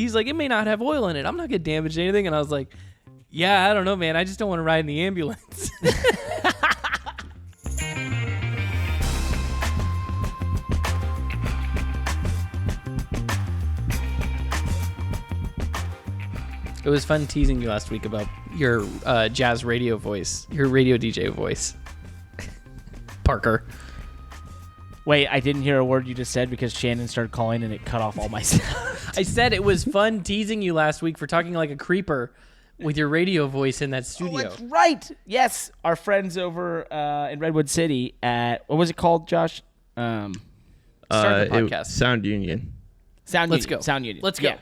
He's like, it may not have oil in it. I'm not going to damage anything. And I was like, yeah, I don't know, man. I just don't want to ride in the ambulance. It was fun teasing you last week about your jazz radio voice, your radio DJ voice. Parker. Wait, I didn't hear a word you just said because Shannon started calling and it cut off all my sound. I said it was fun teasing you last week for talking like a creeper with your radio voice in that studio. Oh, that's right. Yes, our friends over in Redwood City at, what was it called, Josh? Start the podcast. Sound Union. Let's go. Sound Union. Let's go.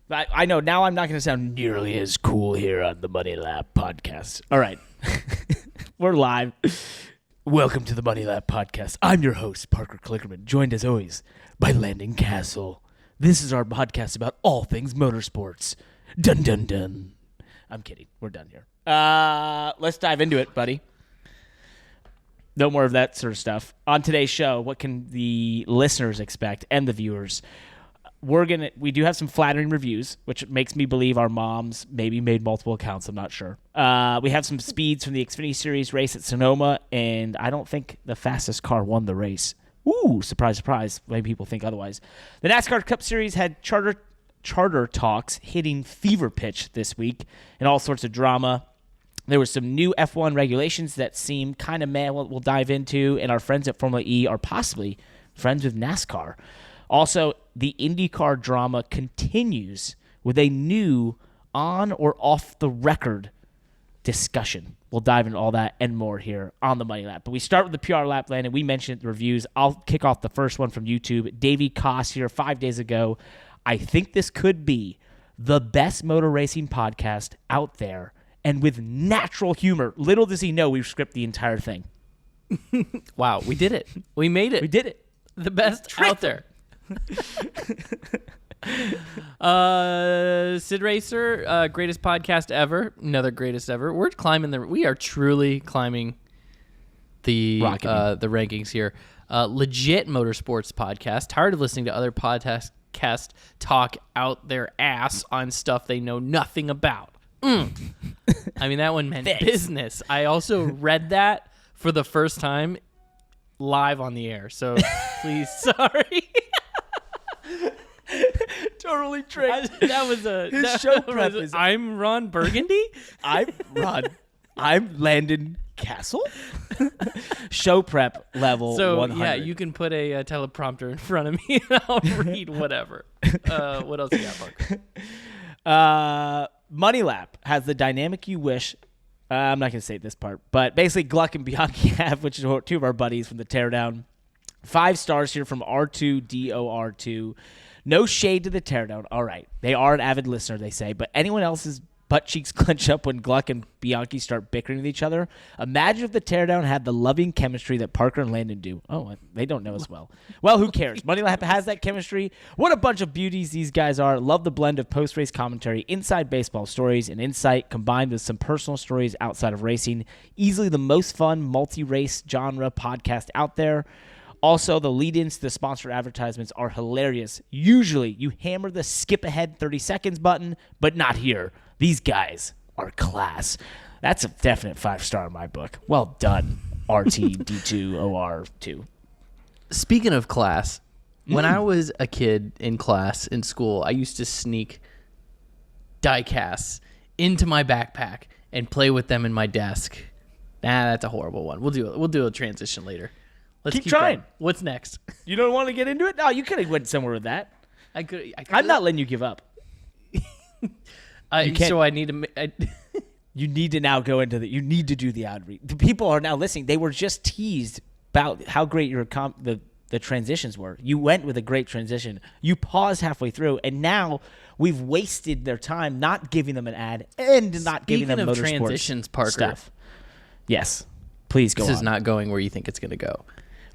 Yeah. I know, now I'm not going to sound nearly as cool here on the Money Lap podcast. All right. We're live. Welcome to the Money Lap podcast. I'm your host, Parker Kligerman, joined as always by Landon Cassill. This is our podcast about all things motorsports. Dun, dun, dun. I'm kidding. We're done here. Let's dive into it, buddy. No more of that sort of stuff. On today's show, what can the listeners expect and the viewers? We do have some flattering reviews, which makes me believe our moms maybe made multiple accounts. I'm not sure. We have some speeds from the Xfinity Series race at Sonoma, and I don't think the fastest car won the race. Ooh, surprise, surprise. Maybe people think otherwise. The NASCAR Cup Series had charter talks hitting fever pitch this week and all sorts of drama. There was some new F1 regulations that seem kind of meh. We'll dive into, and our friends at Formula E are possibly friends with NASCAR. Also, the IndyCar drama continues with a new on or off the record discussion. We'll dive into all that and more here on the Money Lap. But we start with the PR lap, Landon. We mentioned the reviews. I'll kick off the first one from YouTube. Davey Koss here 5 days ago. I think this could be the best motor racing podcast out there, and with natural humor. Little does he know we've scripted the entire thing. Wow, we did it. We made it. We did it. The best out there. Sid Racer, greatest podcast ever. Another greatest ever. We are truly climbing the rankings here. Legit Motorsports podcast. Tired of listening to other podcasts talk out their ass on stuff they know nothing about. I mean, that one meant business. I also read that for the first time live on the air. So please, sorry. Totally tricked. His show prep is, I'm Ron Burgundy. I'm Landon Cassill. Show prep level 100. Yeah, you can put a teleprompter in front of me and I'll read whatever. What else you got, Parker? Money Lap has the dynamic you wish. I'm not going to say this part, but basically Gluck and Bianchi have, which is two of our buddies from the Teardown. 5 stars here from R2DOR2. No shade to the Teardown. All right. They are an avid listener, they say. But anyone else's butt cheeks clench up when Gluck and Bianchi start bickering with each other. Imagine if the Teardown had the loving chemistry that Parker and Landon do. Oh, they don't know as well. Well, who cares? Money Lap has that chemistry. What a bunch of beauties these guys are. Love the blend of post-race commentary, inside baseball stories, and insight combined with some personal stories outside of racing. Easily the most fun multi-race genre podcast out there. Also, the lead-ins to the sponsor advertisements are hilarious. Usually, you hammer the skip ahead 30 seconds button, but not here. These guys are class. That's a definite 5-star in my book. Well done, RTD2OR2. Speaking of class, when I was a kid in class in school, I used to sneak die-casts into my backpack and play with them in my desk. That's a horrible one. We'll do a transition later. Let's keep trying. Going. What's next? You don't want to get into it? No, you could have went somewhere with that. I could. I'm not letting you give up. So I need to. You need to now go into the. You need to do the ad read. The people are now listening. They were just teased about how great your the transitions were. You went with a great transition. You paused halfway through, and now we've wasted their time not giving them an ad and not giving them motorsports transitions, Parker. Stuff. Yes, please go. This is not going where you think it's going to go.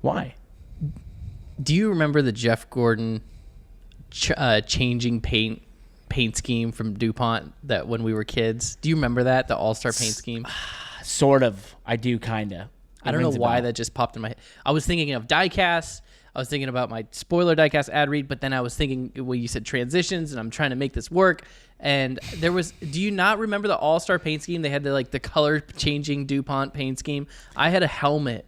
Why? Do you remember the Jeff Gordon changing paint scheme from DuPont that when we were kids? Do you remember that, the All-Star paint scheme? Sort of. I do, kind of. I don't know why that just popped in my head. I was thinking of die-casts. I was thinking about my spoiler diecast ad read, but then I was thinking, well, you said transitions, and I'm trying to make this work. And there was, do you not remember the All-Star paint scheme? They had the color changing DuPont paint scheme. I had a helmet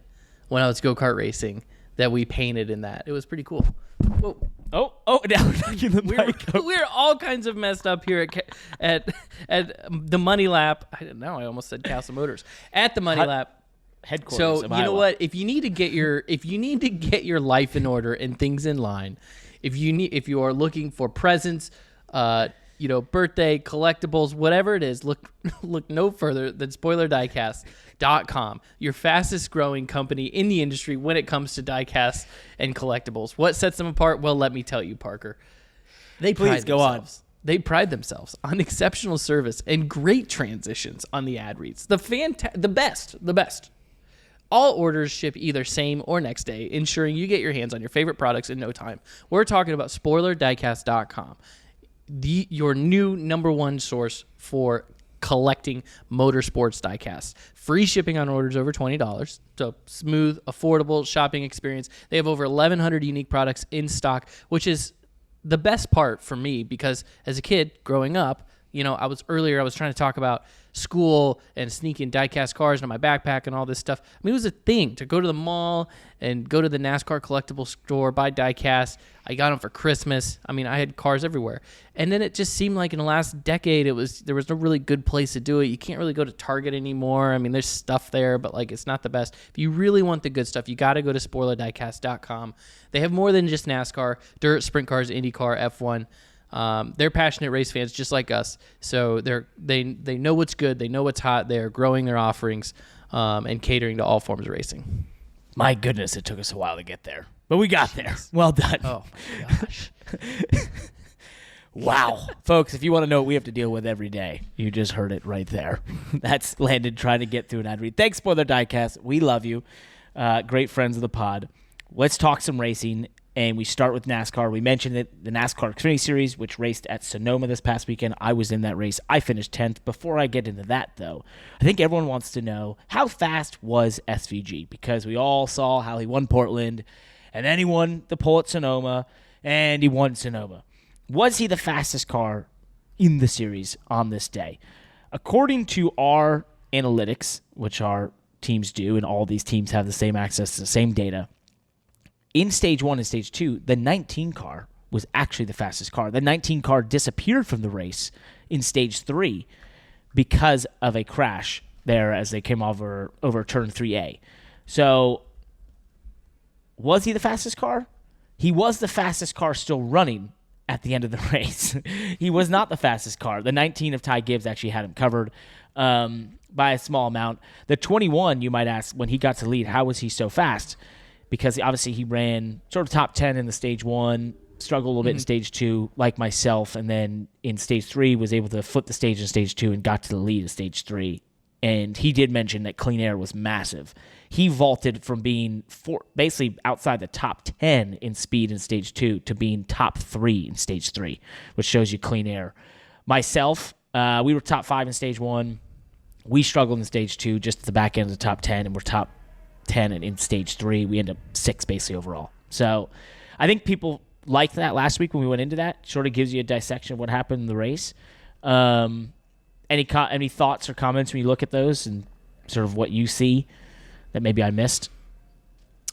when I was go-kart racing that we painted in that. It was pretty cool. Whoa. Oh! Now we're knocking the mic. We're all kinds of messed up here at the Money Lap. I almost said Castle Motors at the Money Lap Headquarters. So you know what? If you need to get your life in order and things in line, if you are looking for presents, birthday collectibles, whatever it is, look no further than SpoilerDiecast.com, your fastest growing company in the industry when it comes to diecasts and collectibles. What sets them apart? Well, let me tell you, Parker. They pride themselves on exceptional service and great transitions on the ad reads. The best. All orders ship either same or next day, ensuring you get your hands on your favorite products in no time. We're talking about SpoilerDiecast.com, your new number one source for collecting motorsports diecasts. Free shipping on orders over $20. So smooth, affordable shopping experience. They have over 1,100 unique products in stock, which is the best part for me because as a kid growing up, I was trying to talk about school and sneaking diecast cars in my backpack and all this stuff. I mean, it was a thing to go to the mall and go to the NASCAR collectible store, buy diecast. I got them for Christmas. I mean, I had cars everywhere. And then it just seemed like in the last decade, there was no really good place to do it. You can't really go to Target anymore. I mean, there's stuff there, but it's not the best. If you really want the good stuff, you got to go to SpoilerDiecast.com. They have more than just NASCAR, dirt, sprint cars, IndyCar, F1. They're passionate race fans just like us, so they know what's good, they know what's hot. They're growing their offerings and catering to all forms of racing. My goodness, it took us a while to get there, but we got there. Well done. Oh my gosh. Wow. Folks, if you want to know what we have to deal with every day, you just heard it right there. That's Landon trying to get through an ad read. Thanks, Spoiler Diecast. We love you. Great friends of the pod. Let's talk some racing. And we start with NASCAR. We mentioned it, the NASCAR Xfinity Series, which raced at Sonoma this past weekend. I was in that race. I finished 10th. Before I get into that, though, I think everyone wants to know, how fast was SVG? Because we all saw how he won Portland, and then he won the pole at Sonoma, and he won Sonoma. Was he the fastest car in the series on this day? According to our analytics, which our teams do, and all these teams have the same access to the same data, in Stage 1 and Stage 2, the 19 car was actually the fastest car. The 19 car disappeared from the race in Stage 3 because of a crash there as they came over Turn 3A. So, was he the fastest car? He was the fastest car still running at the end of the race. He was not the fastest car. The 19 of Ty Gibbs actually had him covered by a small amount. The 21, you might ask, when he got to lead, how was he so fast? Because obviously he ran sort of top 10 in the Stage 1, struggled a little bit in Stage 2, like myself, and then in Stage 3 was able to flip the stage in Stage 2 and got to the lead in Stage 3. And he did mention that clean air was massive. He vaulted from being basically outside the top 10 in speed in Stage 2 to being top 3 in Stage 3, which shows you clean air. Myself, we were top 5 in Stage 1. We struggled in Stage 2, just at the back end of the top 10, and we're top 10, and in Stage 3 we end up 6 basically overall. So I think people liked that last week when we went into that. Sort of gives you a dissection of what happened in the race. Any thoughts or comments when you look at those and sort of what you see that maybe I missed?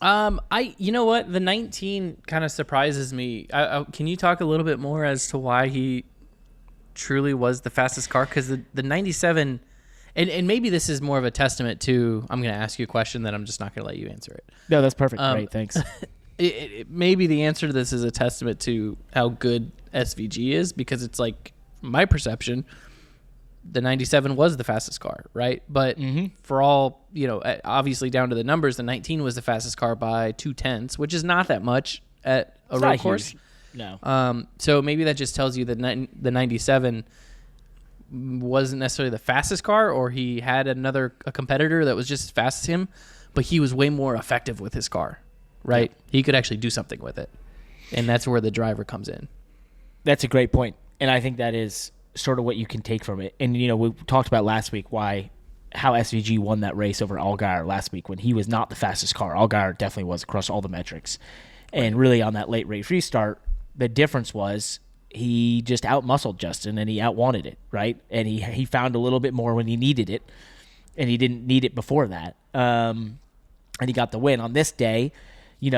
You know what, the 19 kind of surprises me. Can you talk a little bit more as to why he truly was the fastest car? Because the 97. And maybe this is more of a testament to, I'm going to ask you a question that I'm just not going to let you answer it. No, that's perfect. Great, thanks. Maybe the answer to this is a testament to how good SVG is, because it's like, my perception, the 97 was the fastest car, right? But for all, obviously down to the numbers, the 19 was the fastest car by 2/10, which is not that much at a road course. Huge. No. So maybe that just tells you that the 97 wasn't necessarily the fastest car, or he had a competitor that was just as fast as him, but he was way more effective with his car, right? Yep. He could actually do something with it, and that's where the driver comes in. That's a great point, and I think that is sort of what you can take from it. And we talked about last week how SVG won that race over Allgaier last week when he was not the fastest car. Allgaier definitely was across all the metrics. And really on that late race restart, the difference was he just outmuscled Justin and he outwanted it, right? And he found a little bit more when he needed it, and he didn't need it before that. And he got the win. On this day, he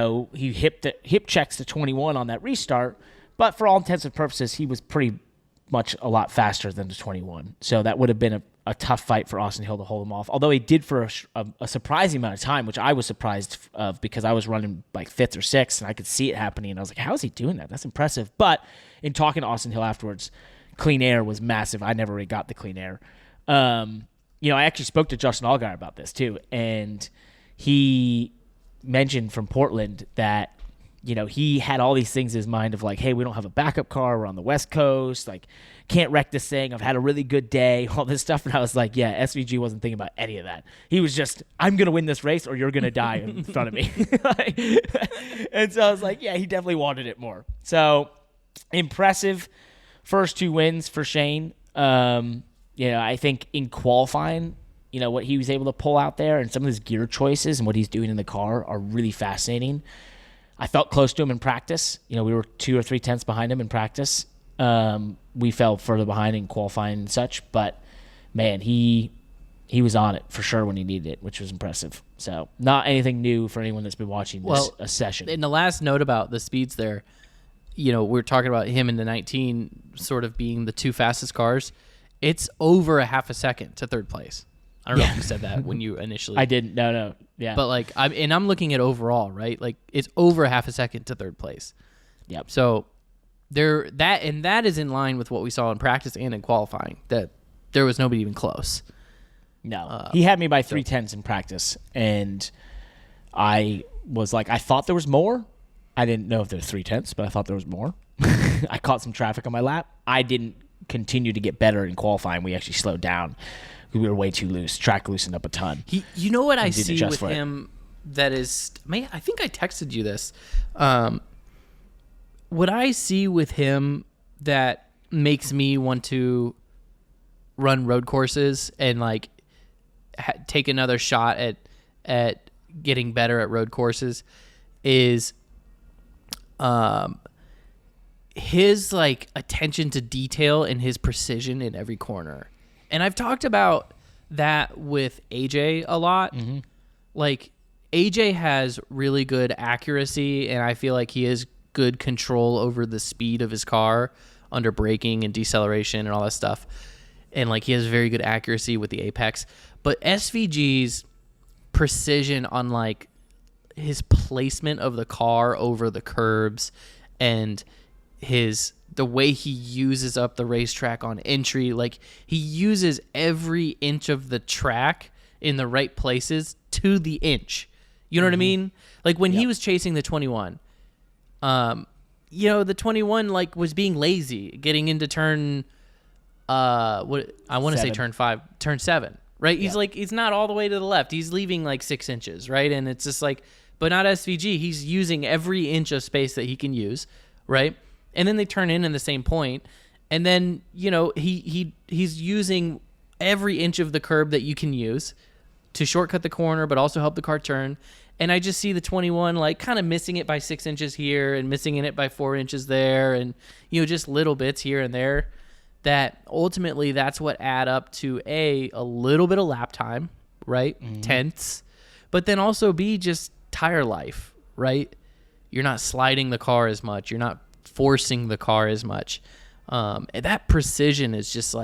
hip checks the 21 on that restart, but for all intents and purposes, he was pretty much a lot faster than the 21. So that would have been a tough fight for Austin Hill to hold him off. Although he did for a surprising amount of time, which I was surprised of because I was running like 5th or 6th and I could see it happening. And I was like, how is he doing that? That's impressive. But in talking to Austin Hill afterwards, clean air was massive. I never really got the clean air. I actually spoke to Justin Allgaier about this too. And he mentioned from Portland that he had all these things in his mind of like, hey, we don't have a backup car. We're on the West Coast. Like, can't wreck this thing. I've had a really good day, all this stuff. And I was like, yeah, SVG wasn't thinking about any of that. He was just, I'm going to win this race or you're going to die in front of me. And so I was like, yeah, he definitely wanted it more. So impressive first 2 wins for Shane. I think in qualifying, what he was able to pull out there and some of his gear choices and what he's doing in the car are really fascinating. I felt close to him in practice. We were 2 or 3 tenths behind him in practice. We fell further behind in qualifying and such, but man, he was on it for sure when he needed it, which was impressive. So not anything new for anyone that's been watching this session. In the last note about the speeds there, we're talking about him in the 19 sort of being the 2 fastest cars. It's over a half a second to 3rd place. I don't know if you said that when you initially. I didn't. No. Yeah. But I'm looking at overall, right? Like it's over a half a second to 3rd place. Yep. So that is in line with what we saw in practice and in qualifying. That there was nobody even close. No. He had me by 3 tenths in practice, and I was like, I thought there was more. I didn't know if there was 3 tenths, but I thought there was more. I caught some traffic on my lap. I didn't continue to get better in qualifying. We actually slowed down. We were way too loose. Track loosened up a ton. You know what I see with him that is... I think I texted you this. What I see with him that makes me want to run road courses and take another shot at getting better at road courses is his attention to detail and his precision in every corner. And I've talked about that with AJ a lot. Mm-hmm. AJ has really good accuracy, and I feel like he has good control over the speed of his car under braking and deceleration and all that stuff. And he has very good accuracy with the apex. But SVG's precision on his placement of the car over the curbs and the way he uses up the racetrack on entry, he uses every inch of the track in the right places to the inch. You know what I mean? When he was chasing the 21, the 21 was being lazy, getting into turn, what I want to say turn 7, right? He's he's not all the way to the left. He's leaving 6 inches, right? And it's just but not SVG. He's using every inch of space that he can use, right? And then they turn in the same point, and then he's using every inch of the curb that you can use to shortcut the corner, but also help the car turn. And I just see the 21 kind of missing it by 6 inches here and missing it by 4 inches there, and just little bits here and there. That ultimately that's what add up to a little bit of lap time, right? Mm-hmm. Tenths, but then also B, just tire life, right? You're not sliding the car as much. You're not forcing the car as much. And that precision is just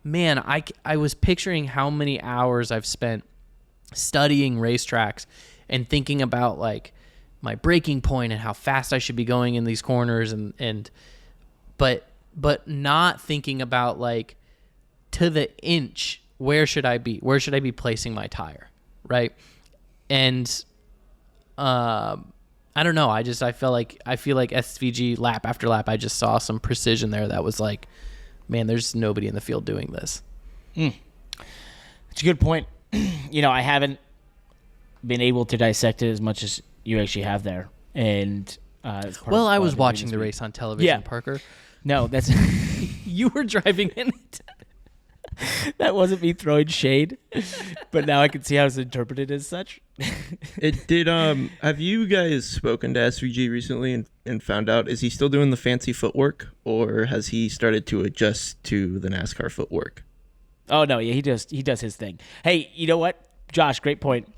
man, I was picturing how many hours I've spent studying racetracks and thinking about my braking point and how fast I should be going in these corners but not thinking about to the inch, where should I be placing my tire, right? And I don't know. I feel like SVG lap after lap, I just saw some precision there that was man, there's nobody in the field doing this. It's a good point. I haven't been able to dissect it as much as you actually have there. And I was watching the race on television, Parker. No, that's you were driving in it. That wasn't me throwing shade, but now I can see how it's interpreted as such. It did. Have you guys spoken to SVG recently and found out, is he still doing the fancy footwork, or has he started to adjust to the NASCAR footwork? Oh no, yeah, he does his thing. Hey, you know what, Josh? Great point.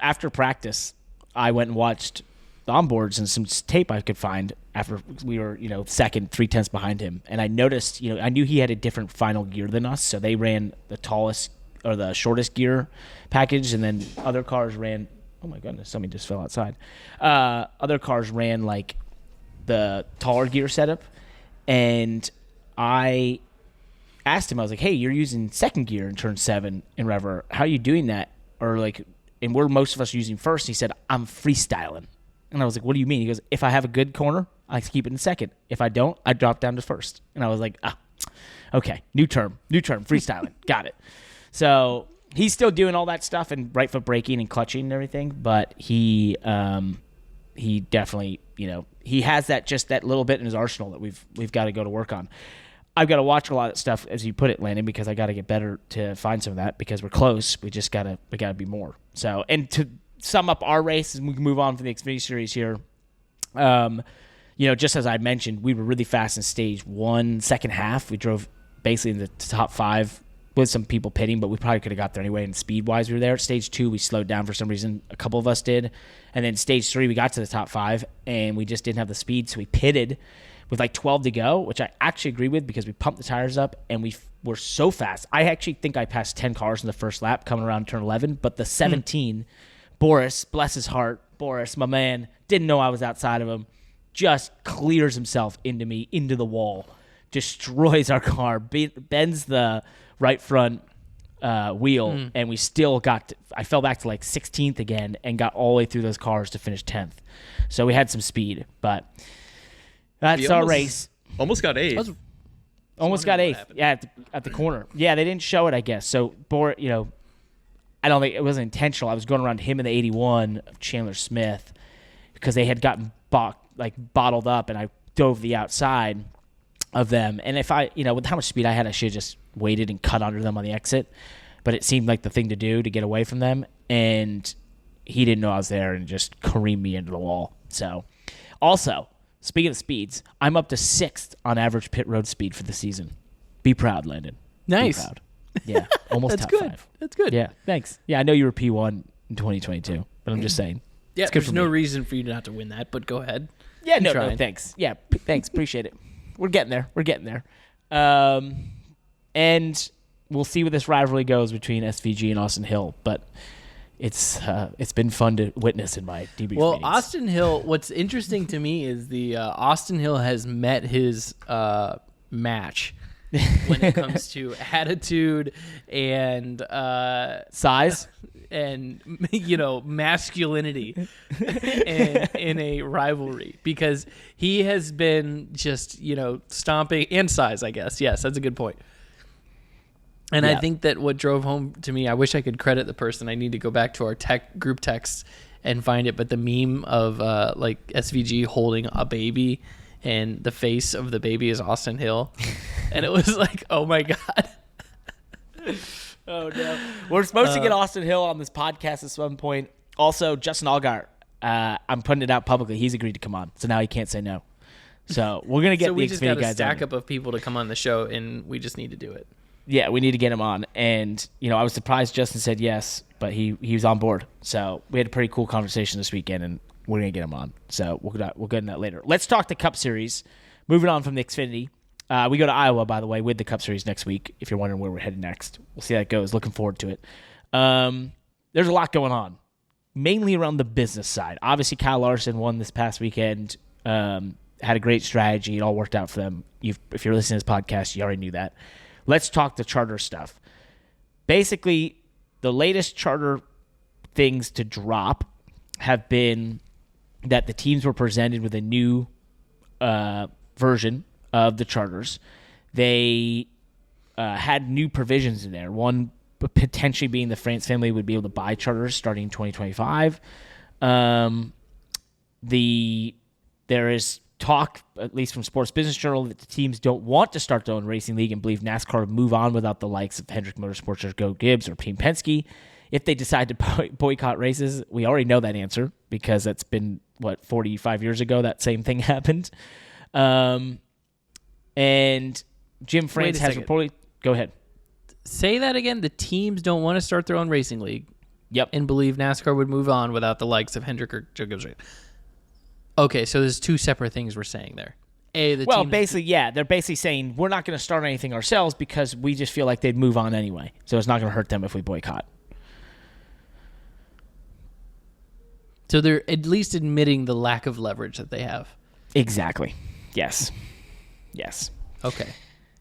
After practice, I went and watched the onboards and some tape I could find after we were, second, 3/10 behind him. And I noticed, I knew he had a different final gear than us. So they ran the tallest or the shortest gear package. And then other cars ran, oh my goodness, somebody just fell outside. Other cars ran like the taller gear setup. And I asked him, I was like, hey, you're using second gear in turn 7 in Rivalry. How are you doing that? Or like, and we're most of us using first. He said, I'm freestyling. And I was like, what do you mean? He goes, if I have a good corner, I keep it in second. If I don't, I drop down to first. And I was like, okay, new term, freestyling. Got it. So he's still doing all that stuff and right foot braking and clutching and everything, but he definitely, he has that little bit in his arsenal that we've got to go to work on. I've got to watch a lot of stuff, as you put it, Landon, because I got to get better to find some of that because we're close. We gotta be more. So, and to sum up our race, and we can move on from the Xfinity Series here. Just as I mentioned, we were really fast in stage 1, second half. We drove basically in the top 5 with some people pitting, but we probably could have got there anyway. And speed-wise, we were there. Stage 2, we slowed down for some reason. A couple of us did. And then stage 3, we got to the top 5, and we just didn't have the speed, so we pitted with like 12 to go, which I actually agree with because we pumped the tires up, and we were so fast. I actually think I passed 10 cars in the first lap coming around turn 11, but the 17, Boris, bless his heart, Boris, my man, didn't know I was outside of him, just clears himself into me, into the wall, destroys our car, bends the right front wheel, and we still I fell back to like 16th again and got all the way through those cars to finish 10th. So we had some speed, but that's our race. Almost got 8th. Almost got 8th. Yeah, at the corner. Yeah, they didn't show it, I guess. So, I don't think it was intentional. I was going around him in the 81 of Chandler Smith because they had gotten bottled up, and I dove the outside of them. And if I, with how much speed I had, I should have just waited and cut under them on the exit. But it seemed like the thing to do to get away from them. And he didn't know I was there and just careened me into the wall. So, also, speaking of speeds, I'm up to 6th on average pit road speed for the season. Be proud, Landon. Nice. Be proud. Yeah, almost That's top good. 5. That's good. Yeah, thanks. Yeah, I know you were P1 in 2022, but I'm just saying. Yeah, there's no reason for you not to win that, but go ahead. Yeah, no, thanks. Yeah, thanks. Appreciate it. We're getting there. And we'll see where this rivalry goes between SVG and Austin Hill, but it's been fun to witness in my debrief meetings. Austin Hill, what's interesting to me is the Austin Hill has met his match when it comes to attitude and size and masculinity in a rivalry, because he has been just stomping, and size, I guess. Yes, that's a good point. And I think that what drove home to me, I wish I could credit the person. I need to go back to our group texts and find it, but the meme of SVG holding a baby and the face of the baby is Austin Hill. And it was like, oh my God. Oh no. We're supposed to get Austin Hill on this podcast at some point. Also, Justin Allgaier, I'm putting it out publicly. He's agreed to come on, so now he can't say no. So we're gonna get the Xfinity guys on. So we just got a stack up of people to come on the show, and we just need to do it. Yeah, we need to get him on. And I was surprised Justin said yes, but he was on board. So we had a pretty cool conversation this weekend, and we're gonna get him on. So we'll get into that later. Let's talk the Cup Series. Moving on from the Xfinity. We go to Iowa, by the way, with the Cup Series next week, if you're wondering where we're headed next. We'll see how it goes. Looking forward to it. There's a lot going on, mainly around the business side. Obviously, Kyle Larson won this past weekend, had a great strategy. It all worked out for them. If you're listening to this podcast, you already knew that. Let's talk the charter stuff. Basically, the latest charter things to drop have been that the teams were presented with a new version of the charters. They had new provisions in there. One potentially being the France family would be able to buy charters starting in 2025. There is talk, at least from Sports Business Journal, that the teams don't want to start their own racing league and believe NASCAR would move on without the likes of Hendrick Motorsports or Go Gibbs or Team Penske. If they decide to boycott races, we already know that answer because that's been, 45 years ago that same thing happened. And Jim France has reported... Go ahead. Say that again. The teams don't want to start their own racing league. Yep. And believe NASCAR would move on without the likes of Hendrick or Joe Gibbs. Okay, so there's two separate things we're saying there. Basically, yeah. They're basically saying we're not going to start anything ourselves because we just feel like they'd move on anyway. So it's not going to hurt them if we boycott. So they're at least admitting the lack of leverage that they have. Exactly. Yes. Okay.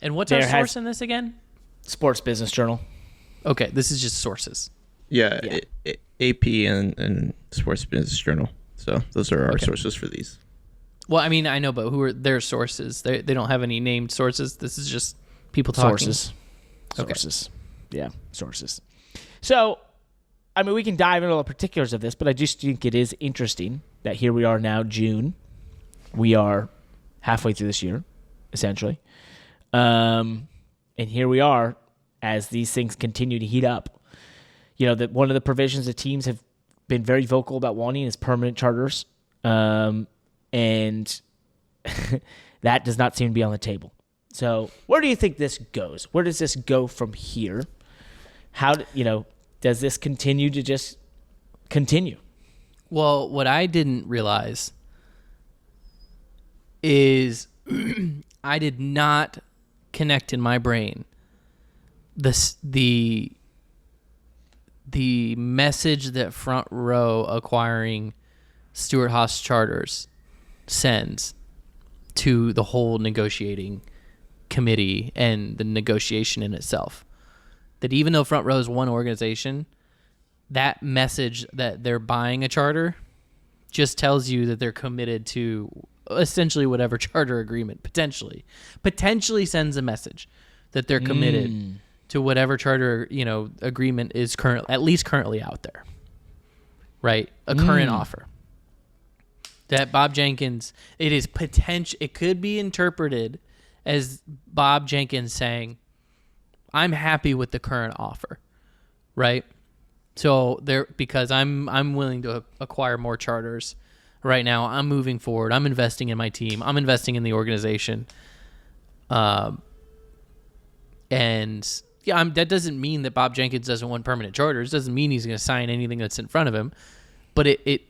And what's our source in this again? Sports Business Journal. Okay, this is just sources. Yeah. AP and Sports Business Journal. So those are our sources for these. Well, I mean, I know, but who are their sources? They don't have any named sources. This is just people talking. Sources. Yeah, sources. So, I mean, we can dive into the particulars of this, but I just think it is interesting that here we are now, June. We are halfway through this year, essentially. And here we are as these things continue to heat up. You know, that one of the provisions the teams have been very vocal about wanting is permanent charters. And that does not seem to be on the table. So where do you think this goes? Where does this go from here? Does this continue to just continue? Well, what I didn't realize is I did not connect in my brain the message that Front Row acquiring Stewart-Haas charters sends to the whole negotiating committee and the negotiation in itself. That even though Front Row is one organization, that message that they're buying a charter just tells you that they're committed to essentially whatever charter agreement potentially sends a message that they're committed to whatever charter, agreement is currently out there. Right? A current offer. That Bob Jenkins, it could be interpreted as Bob Jenkins saying, I'm happy with the current offer, right? So because I'm willing to acquire more charters right now. I'm moving forward. I'm investing in my team. I'm investing in the organization. And yeah, that doesn't mean that Bob Jenkins doesn't want permanent charters. Doesn't mean he's going to sign anything that's in front of him, but it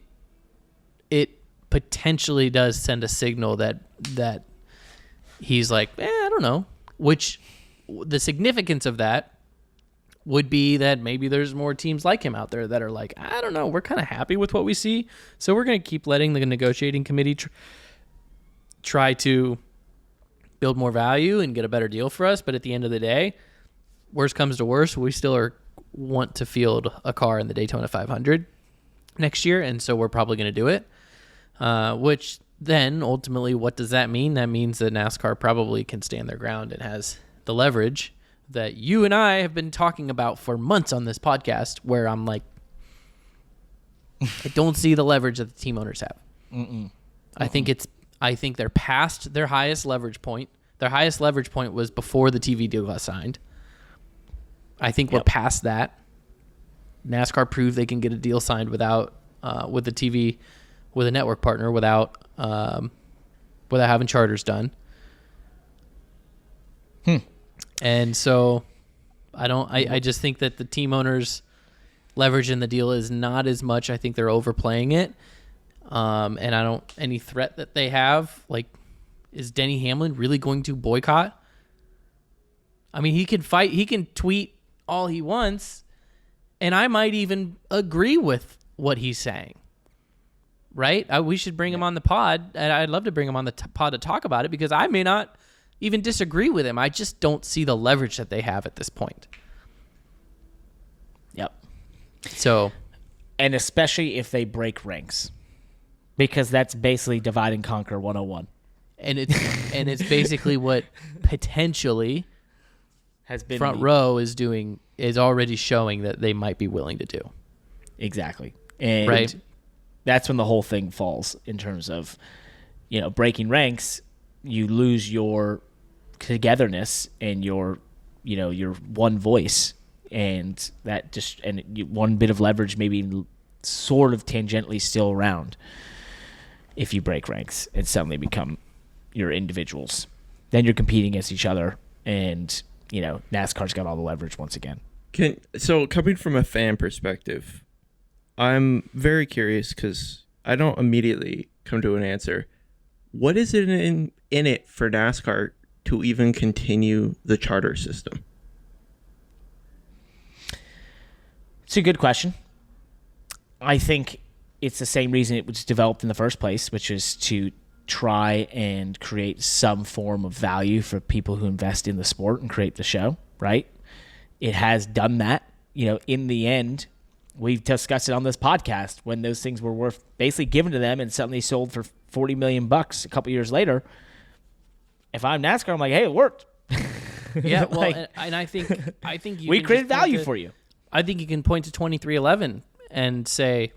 potentially does send a signal that he's like, I don't know. Which the significance of that would be that maybe there's more teams like him out there that are like, I don't know, we're kind of happy with what we see, so we're going to keep letting the negotiating committee try to build more value and get a better deal for us. But at the end of the day, worst comes to worst, we still want to field a car in the Daytona 500 next year, and so we're probably going to do it. Which then ultimately, what does that mean? That means that NASCAR probably can stand their ground and has the leverage that you and I have been talking about for months on this podcast, where I'm like, I don't see the leverage that the team owners have. I think they're past their highest leverage point. Their highest leverage point was before the TV deal got signed. I think we're past that. NASCAR proved they can get a deal signed without with a network partner without having charters done. And so I just think that the team owners' leverage in the deal is not as much. I think they're overplaying it. And any threat that they have, like, is Denny Hamlin really going to boycott? I mean, he can fight, he can tweet all he wants, and I might even agree with what he's saying. Right? We should bring him on the pod, and I'd love to bring him on the pod to talk about it, because I may not even disagree with him. I just don't see the leverage that they have at this point. Yep. So, and especially if they break ranks, because that's basically divide and conquer 101. And it's basically what potentially has been Front Row is doing, is already showing that they might be willing to do. Exactly. And right. That's when the whole thing falls in terms of, breaking ranks, you lose your togetherness and your one voice, and one bit of leverage maybe sort of tangentially still around. If you break ranks and suddenly become your individuals, then you're competing against each other, and NASCAR's got all the leverage once again. So coming from a fan perspective, I'm very curious because I don't immediately come to an answer. What is it in it for NASCAR to even continue the charter system? It's a good question. I think it's the same reason it was developed in the first place, which is to try and create some form of value for people who invest in the sport and create the show, right? It has done that. In the end, we've discussed it on this podcast when those things were worth basically given to them and suddenly sold for $40 million a couple years later. If I'm NASCAR, I'm like, hey, it worked. Yeah, well, and I think we created value for you. I think you can point to 2311 and say,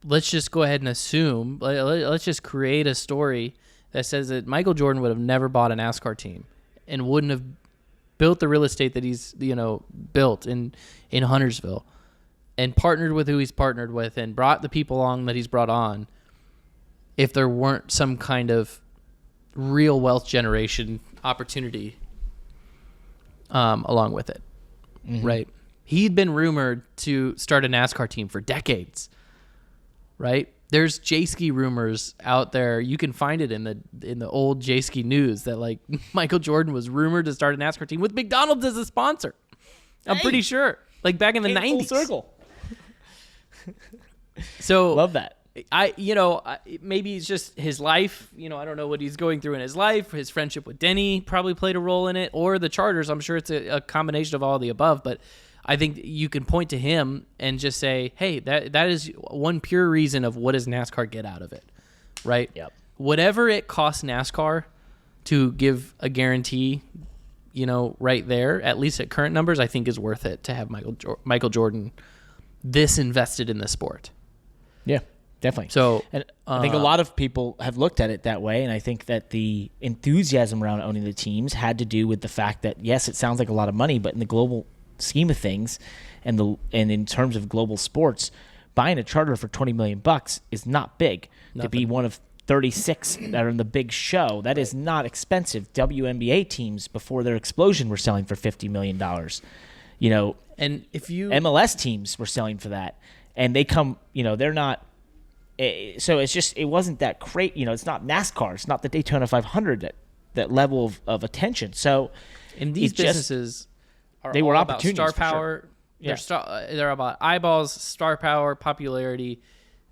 let's just go ahead and assume, let's just create a story that says that Michael Jordan would have never bought a NASCAR team and wouldn't have built the real estate that he's built in Huntersville and partnered with who he's partnered with and brought the people along that he's brought on if there weren't some kind of real wealth generation opportunity along with it. Mm-hmm. Right? He'd been rumored to start a NASCAR team for decades, right? There's J-Ski rumors out there. You can find it in the old J-Ski news that like Michael Jordan was rumored to start a NASCAR team with McDonald's as a sponsor. I'm pretty sure, like back in the 90s. Full circle. So love that. Maybe it's just his life. I don't know what he's going through in his life. His friendship with Denny probably played a role in it, or the charters. I'm sure it's a combination of all of the above, but I think you can point to him and just say, hey, that is one pure reason of what does NASCAR get out of it, right? Yep. Whatever it costs NASCAR to give a guarantee, right there, at least at current numbers, I think is worth it to have Michael Jordan this invested in the sport. Yeah, definitely. So, and I think a lot of people have looked at it that way, and I think that the enthusiasm around owning the teams had to do with the fact that, yes, it sounds like a lot of money, but in the global scheme of things and in terms of global sports, buying a charter for $20 million is not big. Nothing. To be one of 36 that are in the big show, that is not expensive. WNBA teams before their explosion were selling for $50 million. And if you MLS teams were selling for that, and they come, they're not. So it wasn't that great. It's not NASCAR. It's not the Daytona 500 that level of attention. So in these businesses. They were about opportunities. Star power. Sure. They're about eyeballs, star power, popularity.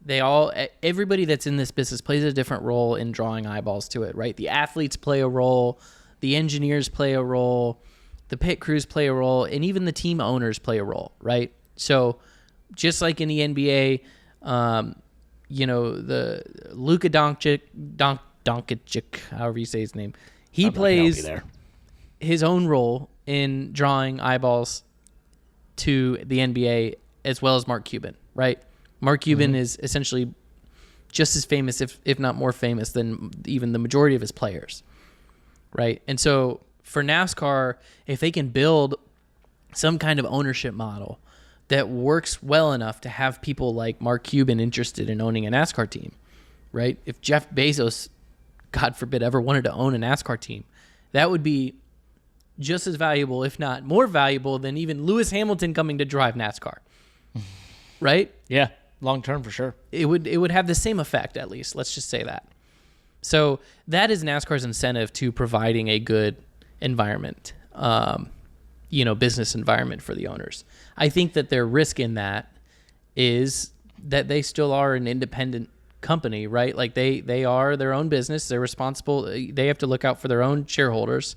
Everybody that's in this business plays a different role in drawing eyeballs to it, right? The athletes play a role, the engineers play a role, the pit crews play a role, and even the team owners play a role, right? So, just like in the NBA, the Luka Doncic, however you say his name, he plays his own role in drawing eyeballs to the NBA as well as Mark Cuban, right? Mark Cuban is essentially just as famous, if not more famous than even the majority of his players, right? And so for NASCAR, if they can build some kind of ownership model that works well enough to have people like Mark Cuban interested in owning a NASCAR team, right? If Jeff Bezos, God forbid, ever wanted to own a NASCAR team, that would be just as valuable, if not more valuable, than even Lewis Hamilton coming to drive NASCAR, right? Yeah, long term for sure. It would have the same effect, at least. Let's just say that. So that is NASCAR's incentive to providing a good environment, business environment for the owners. I think that their risk in that is that they still are an independent company, right? Like they are their own business. They're responsible. They have to look out for their own shareholders.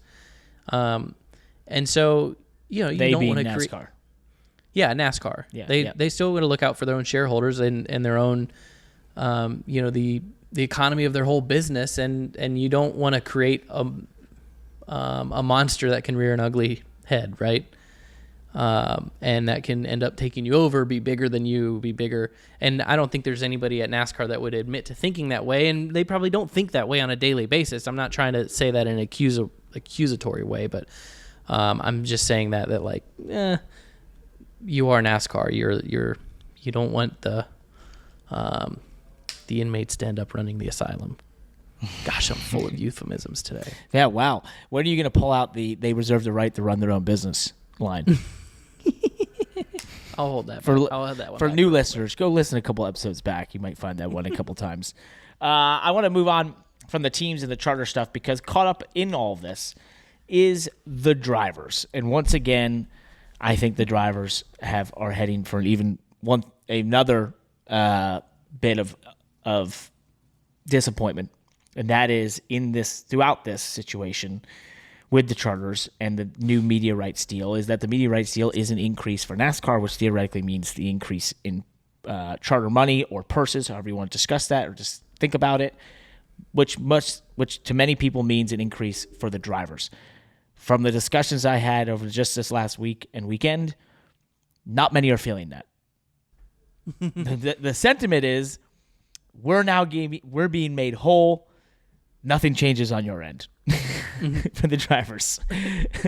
And so, you don't want to create NASCAR. Yeah, NASCAR. Yeah, they still want to look out for their own shareholders and their own, the economy of their whole business. And you don't want to create a monster that can rear an ugly head, right? and that can end up taking you over, be bigger than you, be bigger. And I don't think there's anybody at NASCAR that would admit to thinking that way, and they probably don't think that way on a daily basis. I'm not trying to say that in an accusatory way, but I'm just saying that like, you are NASCAR. You don't want the inmates to end up running the asylum. Gosh, I'm full of euphemisms today. Yeah, wow. When are you going to pull out the "they reserve the right to run their own business" line? I'll hold that. I'll have that one for back. New listeners. Go listen a couple episodes back. You might find that one a couple times. I want to move on from the teams and the charter stuff because caught up in all of this is the drivers. And once again, I think the drivers are heading for another bit of disappointment, and that is throughout this situation with the charters and the new media rights deal is that the media rights deal is an increase for NASCAR, which theoretically means the increase in charter money or purses, however you want to discuss that or just think about it, which to many people means an increase for the drivers. From the discussions I had over just this last week and weekend, not many are feeling that. The sentiment is we're being made whole. Nothing changes on your end for the drivers.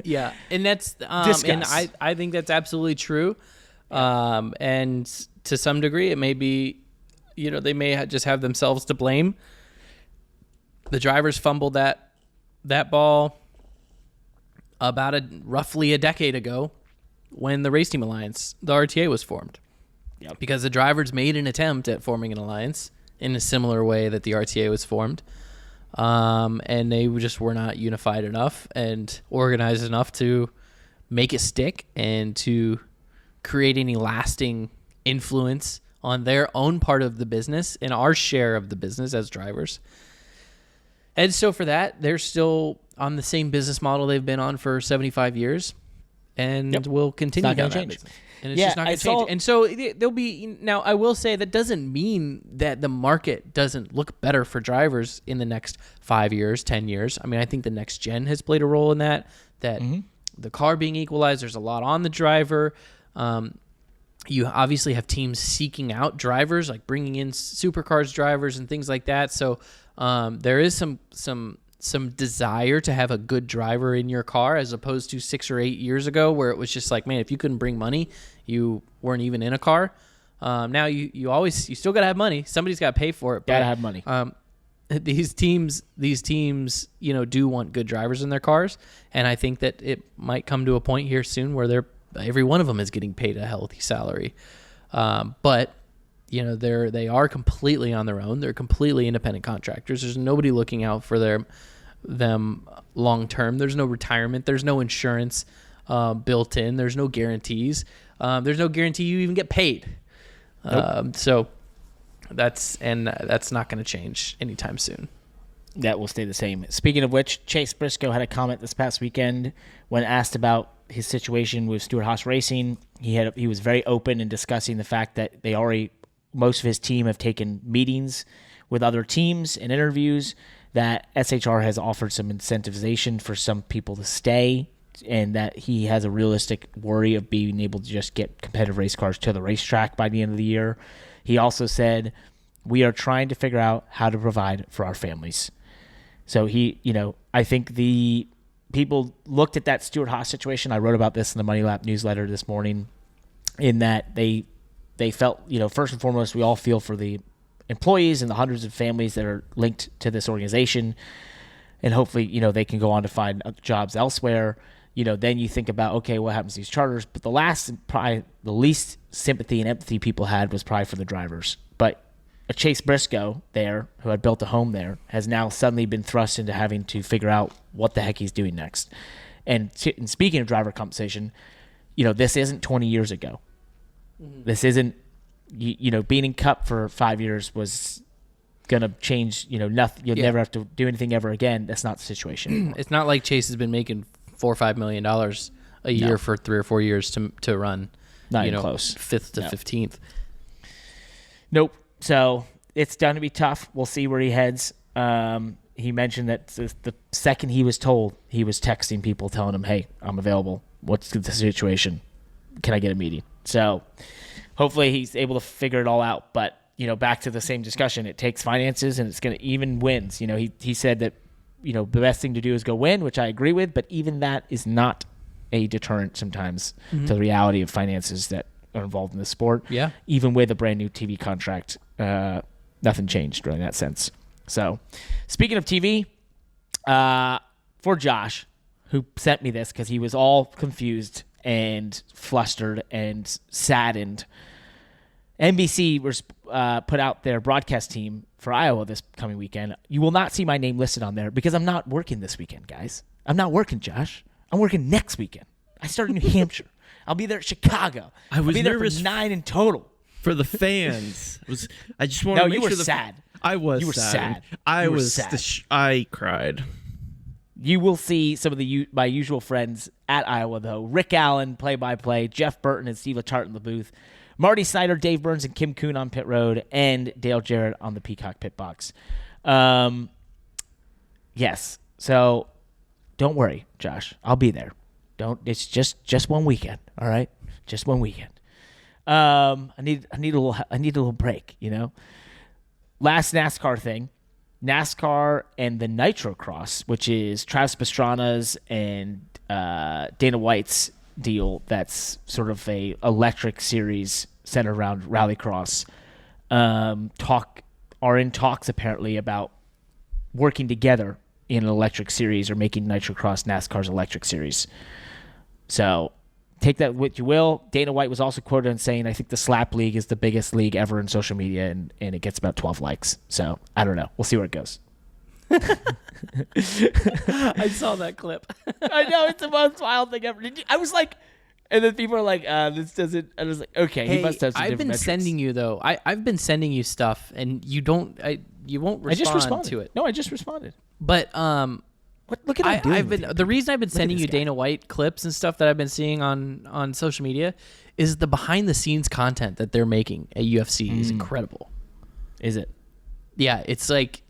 Yeah, and that's and I think that's absolutely true. And to some degree, it may be, they may just have themselves to blame. The drivers fumbled that ball about roughly a decade ago when the Race Team Alliance, the RTA, was formed. Yep. Because the drivers made an attempt at forming an alliance in a similar way that the RTA was formed. And they just were not unified enough and organized enough to make it stick and to create any lasting influence on their own part of the business and our share of the business as drivers. And so for that, they're still on the same business model they've been on for 75 years and will continue down that business. And it's just not going to change. And so there'll be, now I will say that doesn't mean that the market doesn't look better for drivers in the next 5 years, 10 years. I mean, I think the next gen has played a role in that the car being equalized, there's a lot on the driver. You obviously have teams seeking out drivers, like bringing in supercars drivers and things like that. So there is some desire to have a good driver in your car as opposed to 6 or 8 years ago where it was just like, man, if you couldn't bring money, you weren't even in a car. Now you still got to have money. Somebody's got to pay for it. Got to have money. These teams, do want good drivers in their cars. And I think that it might come to a point here soon where every one of them is getting paid a healthy salary. But they are completely on their own. They're completely independent contractors. There's nobody looking out for them long term. There's no retirement. There's no insurance built in. There's no guarantees. There's no guarantee you even get paid. Nope. So that's not going to change anytime soon. That will stay the same. Speaking of which, Chase Briscoe had a comment this past weekend when asked about his situation with Stewart-Haas Racing. He was very open in discussing the fact that most of his team have taken meetings with other teams and interviews, that SHR has offered some incentivization for some people to stay, and that he has a realistic worry of being able to just get competitive race cars to the racetrack by the end of the year. He also said, we are trying to figure out how to provide for our families. So I think the people looked at that Stewart-Haas situation. I wrote about this in the Money Lap newsletter this morning, in that they felt, first and foremost, we all feel for the employees and the hundreds of families that are linked to this organization. And hopefully, they can go on to find jobs elsewhere. Then you think about, okay, what happens to these charters? But probably the least sympathy and empathy people had was probably for the drivers. But a Chase Briscoe there, who had built a home there, has now suddenly been thrust into having to figure out what the heck he's doing next. And speaking of driver compensation, this isn't 20 years ago. This isn't, being in Cup for 5 years was going to change, nothing. You'll never have to do anything ever again. That's not the situation. It's not like Chase has been making $4 or $5 million a year for 3 or 4 years to run, not even close, 5th to 15th. Nope. So it's going to be tough. We'll see where he heads. He mentioned that the second he was told, he was texting people telling them, hey, I'm available. What's the situation? can I get a meeting? So hopefully he's able to figure it all out. But, back to the same discussion, it takes finances, and it's going to even wins. He said that, the best thing to do is go win, which I agree with, but even that is not a deterrent sometimes to the reality of finances that are involved in the sport. Yeah. Even with a brand new TV contract, nothing changed in that sense. So speaking of TV, for Josh, who sent me this because he was all confused and flustered and saddened, NBC put out their broadcast team for Iowa this coming weekend. You will not see my name listed on there because I'm not working this weekend, guys. I'm not working, Josh. I'm working next weekend. I start in New Hampshire. I'll be there at Chicago. I was I'll be there nervous for 9 in total. For the fans. I just want to make you were sure sad. I was You were sad. I You were was sad. I cried. You will see some of my usual friends at Iowa, though. Rick Allen, play-by-play. Jeff Burton and Steve Letarte in the booth. Marty Snyder, Dave Burns, and Kim Kuhn on pit road. And Dale Jarrett on the Peacock pit box. Yes. So don't worry, Josh. I'll be there. It's just one weekend, all right? Just one weekend. I need a little break, Last NASCAR thing. NASCAR and the Nitrocross, which is Travis Pastrana's and Dana White's deal. That's sort of a electric series centered around rallycross. Are in talks apparently about working together in an electric series or making Nitrocross NASCAR's electric series. So take that what you will. Dana White was also quoted on saying, I think the Slap League is the biggest league ever in social media, and it gets about 12 likes. So I don't know. We'll see where it goes. I saw that clip. I know. It's the most wild thing ever. I was like, and then people are like, this doesn't. I was like, okay, he must have some I've different been metrics. sending you, though. I've been sending you stuff, and you won't respond I just responded to it. No, I just responded. But What? Look at him doing. the reason I've been sending this you guy. Dana White clips and stuff that I've been seeing on social media is the behind the scenes content that they're making at UFC is incredible. Is it? Yeah, it's like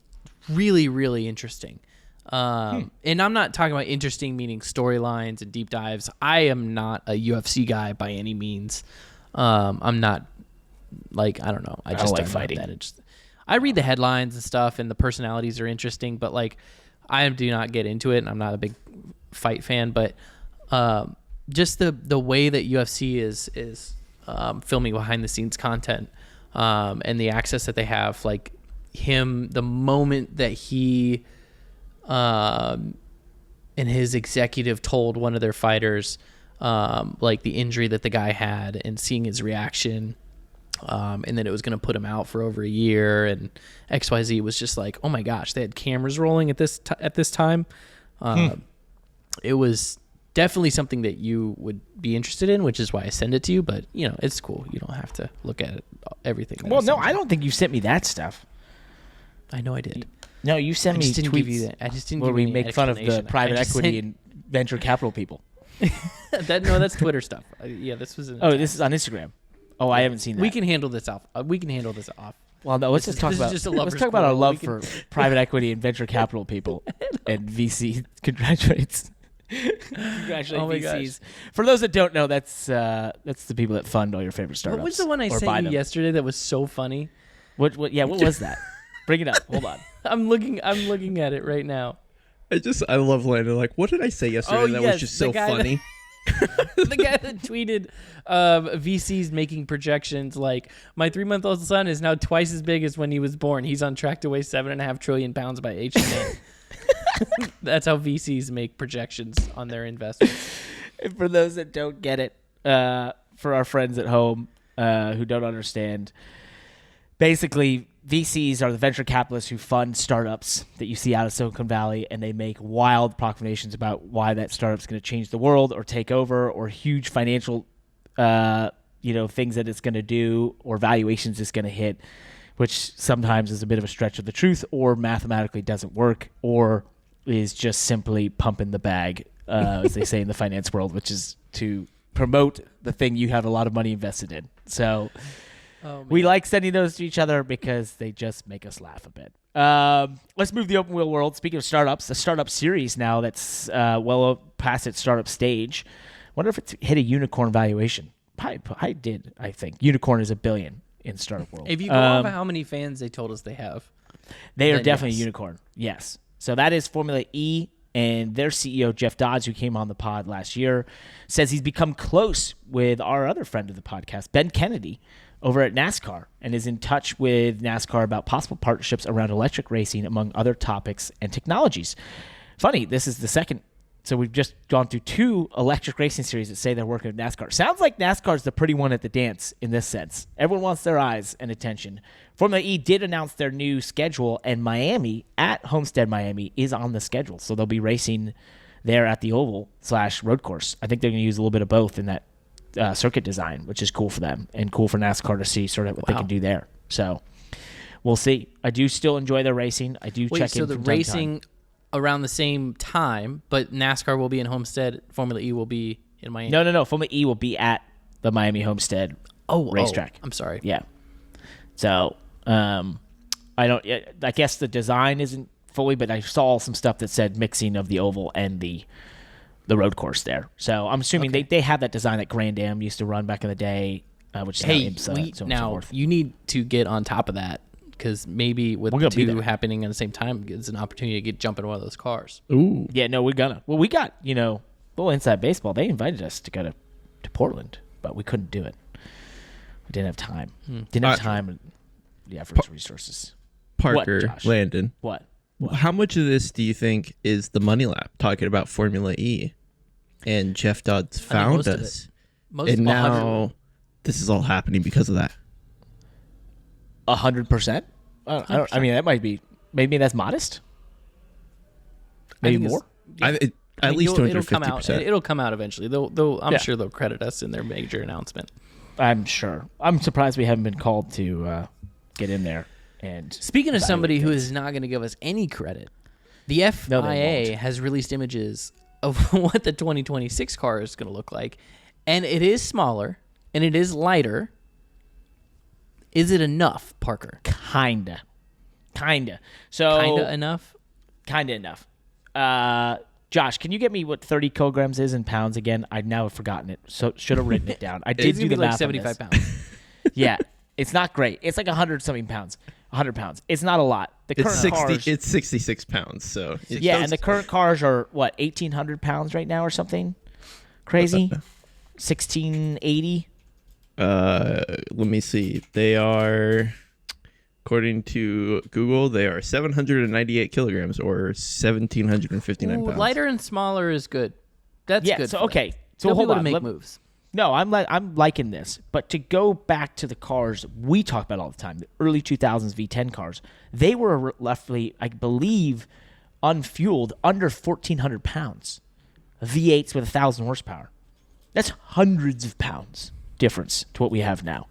really, really interesting. And I'm not talking about interesting meaning storylines and deep dives. I am not a UFC guy by any means. I'm not like, I don't know. I just don't like don't fighting. That. I read the headlines and stuff, and the personalities are interesting, but like I do not get into it, and I'm not a big fight fan. But just the way that UFC is filming behind the scenes content and the access that they have, like the moment that he and his executive told one of their fighters like the injury that the guy had, and seeing his reaction, and then it was going to put him out for over a year, and XYZ was just like, oh my gosh, they had cameras rolling at this time. It was definitely something that you would be interested in, which is why I send it to you. But it's cool. You don't have to look at it, everything. Well, no, I don't think you sent me that stuff. I know I did. No, you sent me didn't tweets give you that. I just didn't where give we you any make fun of the explanation. private I just equity sent- and venture capital people. That's Twitter stuff. Yeah, this was. This is on Instagram. Oh, I haven't seen that. We can handle this off. We can handle this off. Well, no, let's just talk this is about just a let's lover's talk about our quarrel. love We for private equity and venture capital people and VC. Congratulate Oh my VCs. gosh. For those that don't know, that's the people that fund all your favorite startups. What was the one I or buy sent you them. yesterday that was so funny? What was that? Bring it up. Hold on. I'm looking at it right now. I love Landon. Like, what did I say yesterday that yes, was just the so guy that- funny? The guy that tweeted VCs making projections like, my 3-month-old son is now twice as big as when he was born. He's on track to weigh 7.5 trillion pounds by age 10. That's how VCs make projections on their investments. And for those that don't get it, for our friends at home who don't understand, basically VCs are the venture capitalists who fund startups that you see out of Silicon Valley, and they make wild proclamations about why that startup's going to change the world or take over, or huge financial things that it's going to do, or valuations it's going to hit, which sometimes is a bit of a stretch of the truth, or mathematically doesn't work, or is just simply pumping the bag, as they say in the finance world, which is to promote the thing you have a lot of money invested in. So we like sending those to each other because they just make us laugh a bit. Let's move the open wheel world. Speaking of startups, the startup series now that's well past its startup stage. Wonder if it's hit a unicorn valuation. I did. I think unicorn is $1 billion in startup world. If you go off of how many fans they told us they have, they are definitely a unicorn. Yes. So that is Formula E, and their CEO Jeff Dodds, who came on the pod last year, says he's become close with our other friend of the podcast, Ben Kennedy, over at NASCAR, and is in touch with NASCAR about possible partnerships around electric racing, among other topics and technologies. Funny, this is the second. So we've just gone through 2 electric racing series that say they're working with NASCAR. Sounds like NASCAR's the pretty one at the dance in this sense. Everyone wants their eyes and attention. Formula E did announce their new schedule, and Miami, at Homestead Miami, is on the schedule. So they'll be racing there at the Oval/road course. I think they're going to use a little bit of both in that circuit design, which is cool for them and cool for NASCAR to see sort of what they can do there. So we'll see. I do still enjoy their racing. I do check in so the from time to racing time. Around the same time, but NASCAR will be in Homestead, Formula E will be in Miami. No. Formula E will be at the Miami Homestead racetrack. I'm sorry. Yeah. So, I guess the design isn't fully, but I saw some stuff that said mixing of the oval and the road course there. So I'm assuming they have that design that Grand Am used to run back in the day, which is now you need to get on top of that. Because maybe with the 2 happening at the same time, it's an opportunity to jump into one of those cars. Ooh. Yeah, no, we're gonna. Well, we got, little inside baseball. They invited us to go to Portland, but we couldn't do it. We didn't have time. Didn't have time for its resources. Parker, what, Landon. What? How much of this do you think is the money lap talking about Formula E? And Jeff Dodds found us. And now this is all happening because of that. 100%? I mean, that might be. Maybe that's modest. Maybe more. At least 250%. It'll come out eventually. I'm sure they'll credit us in their major announcement. I'm sure. I'm surprised we haven't been called to get in there. And speaking of somebody who is not going to give us any credit, the FIA has released images of what the 2026 car is going to look like, and it is smaller and it is lighter. Is it enough, Parker? Kinda. So kinda enough. Josh, can you get me what 30 kilograms is in pounds again? I've now forgotten it. So should have written it down. I did do the math. Like 75 pounds. Yeah, it's not great. It's like 100 something pounds. 100 pounds. It's not a lot. It's 66 pounds. So and the current cars are what 1,800 pounds right now or something crazy. 1680. Let me see. They are, according to Google, they are 798 kilograms or 1,759 pounds. Lighter and smaller is good. That's good. So okay. So they'll hold be able on. to make moves. No, I'm liking this. But to go back to the cars we talk about all the time, the early 2000s V10 cars, they were roughly, I believe, unfueled under 1,400 pounds. V8s with 1,000 horsepower. That's hundreds of pounds difference to what we have now.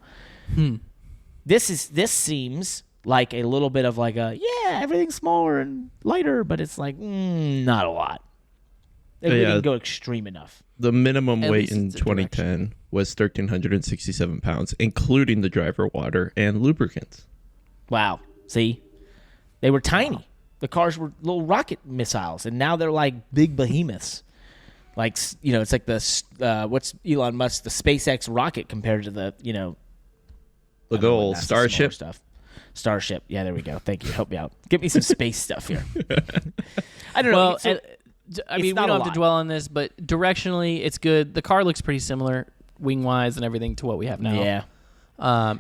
This seems like a little bit of like everything's smaller and lighter, but it's like not a lot. They didn't go extreme enough. The minimum weight in 2010 was 1,367 pounds, including the driver water and lubricants. Wow. See? They were tiny. Wow. The cars were little rocket missiles, and now they're like big behemoths. Like, it's like the what's Elon Musk, the SpaceX rocket compared to the, the goal Starship stuff. Starship. Yeah, there we go. Thank you. Help me out. Get me some space stuff here. I don't know. Well, we don't have to dwell on this, but directionally, it's good. The car looks pretty similar, wing-wise and everything, to what we have now. Yeah.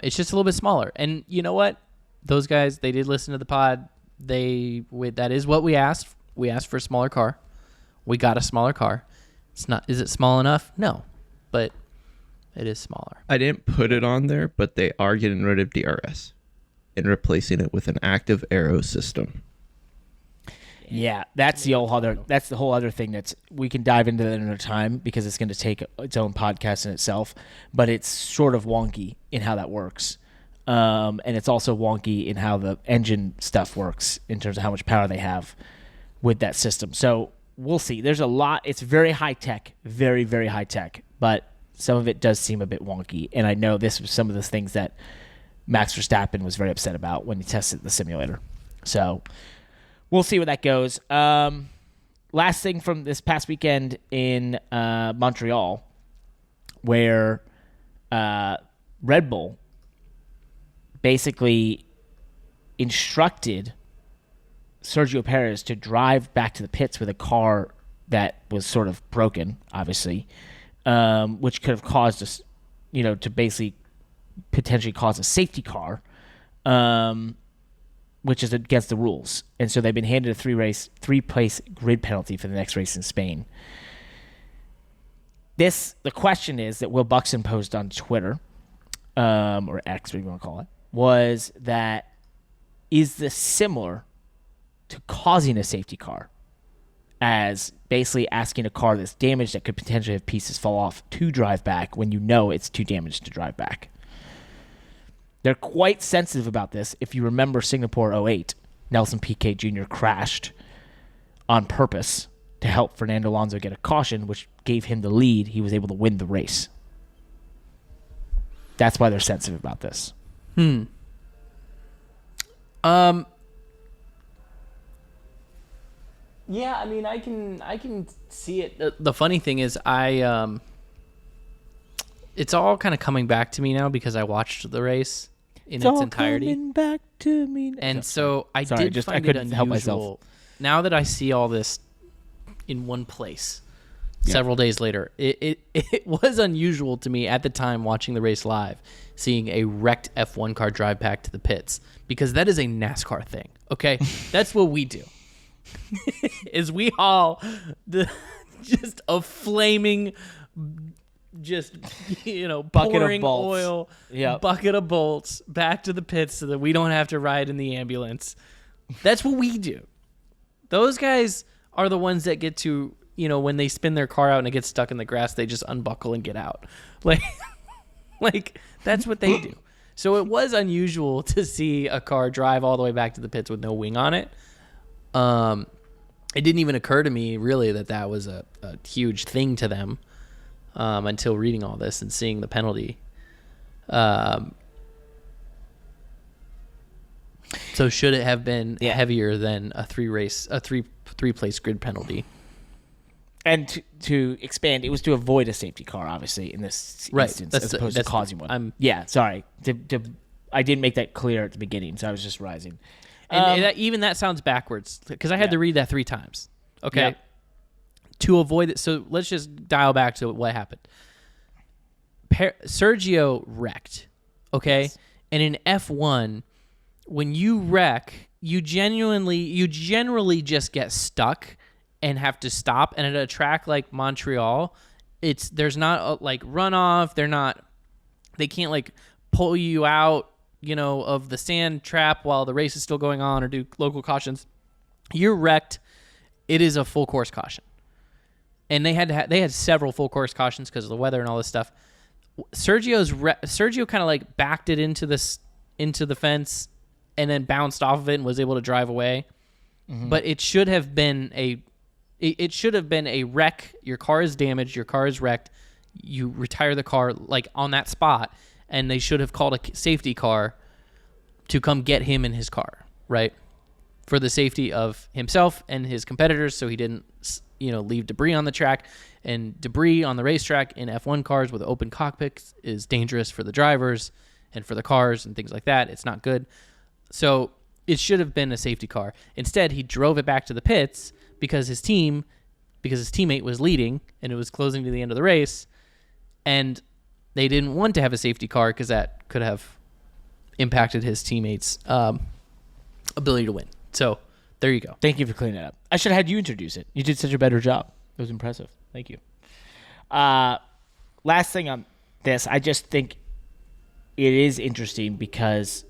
It's just a little bit smaller. And you know what? Those guys, they did listen to the pod. That is what we asked. We asked for a smaller car. We got a smaller car. Is it small enough? No, but it is smaller. I didn't put it on there, but they are getting rid of DRS and replacing it with an active aero system. Yeah, that's the whole other thing that's we can dive into that another time because it's going to take its own podcast in itself, but it's sort of wonky in how that works. And it's also wonky in how the engine stuff works in terms of how much power they have with that system. So we'll see. There's a lot. It's very high tech, very, very high tech, but some of it does seem a bit wonky. And I know this was some of the things that Max Verstappen was very upset about when he tested the simulator. So we'll see where that goes. Last thing from this past weekend in Montreal, where Red Bull basically instructed Sergio Perez to drive back to the pits with a car that was sort of broken, obviously, which could have caused us, to basically potentially cause a safety car, which is against the rules. And so they've been handed a three-place grid penalty for the next race in Spain. The question is that Will Buxton posed on Twitter, or X, whatever you want to call it, was that, is this similar to causing a safety car, as basically asking a car that's damaged that could potentially have pieces fall off to drive back when you know it's too damaged to drive back? They're quite sensitive about this. If you remember Singapore 08, Nelson Piquet Jr. crashed on purpose to help Fernando Alonso get a caution, which gave him the lead. He was able to win the race. That's why they're sensitive about this. Yeah, I mean, I can see it. The funny thing is, it's all kind of coming back to me now because I watched the race in its entirety. Coming back to me. And so I find it unusual. Help myself. Now that I see all this in one place, several days later, it was unusual to me at the time watching the race live, seeing a wrecked F1 car drive back to the pits, because that is a NASCAR thing. Okay, that's what we do. Is we haul just a flaming, just bucket pouring of bolts. oil, bucket of bolts back to the pits so that we don't have to ride in the ambulance. That's what we do. Those guys are the ones that get to, when they spin their car out and it gets stuck in the grass, they just unbuckle and get out. Like that's what they do. So it was unusual to see a car drive all the way back to the pits with no wing on it. It didn't even occur to me really that was a huge thing to them until reading all this and seeing the penalty. So should it have been heavier than a three-place grid penalty? And to expand, it was to avoid a safety car, obviously, in this instance, as opposed to causing one. Sorry. I didn't make that clear at the beginning, so I was just rising. And even that sounds backwards, because I had to read that 3 times. Okay? To avoid it. So let's just dial back to what happened. Sergio wrecked, okay? Yes. And in F1, when you wreck, you generally just get stuck and have to stop. And at a track like Montreal, there's not a runoff. They can't pull you out, of the sand trap while the race is still going on, or do local cautions. You're wrecked. It is a full course caution. And they had several full course cautions because of the weather and all this stuff. Sergio kind of backed it into the fence and then bounced off of it and was able to drive away. Mm-hmm. But it should have been a wreck. Your car is damaged. Your car is wrecked. You retire the car on that spot, and they should have called a safety car to come get him in his car, right? For the safety of himself and his competitors, so he didn't, leave debris on the track. And debris on the racetrack in F1 cars with open cockpits is dangerous for the drivers and for the cars and things like that. It's not good. So it should have been a safety car. Instead, he drove it back to the pits because his teammate was leading and it was closing to the end of the race. And they didn't want to have a safety car because that could have impacted his teammates' ability to win. So there you go. Thank you for cleaning that up. I should have had you introduce it. You did such a better job. It was impressive. Thank you. Last thing on this, I just think it is interesting because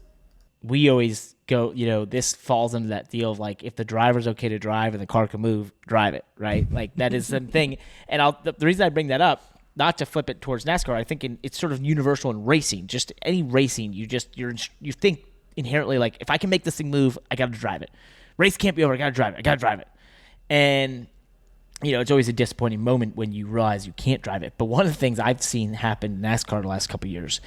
we always go, this falls into that deal of if the driver's okay to drive and the car can move, drive it, right? That is the thing. And the reason I bring that up, not to flip it towards NASCAR, I think it's sort of universal in racing. Just any racing, you think inherently if I can make this thing move, I got to drive it. Race can't be over. I got to drive it. And it's always a disappointing moment when you realize you can't drive it. But one of the things I've seen happen in NASCAR the last couple of years,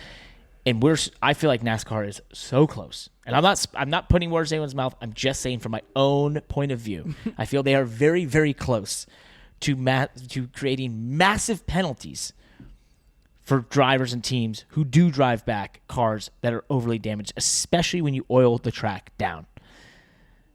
and I feel like NASCAR is so close. And I'm not putting words in anyone's mouth. I'm just saying from my own point of view, I feel they are very, very close to creating massive penalties for drivers and teams who do drive back cars that are overly damaged, especially when you oil the track down.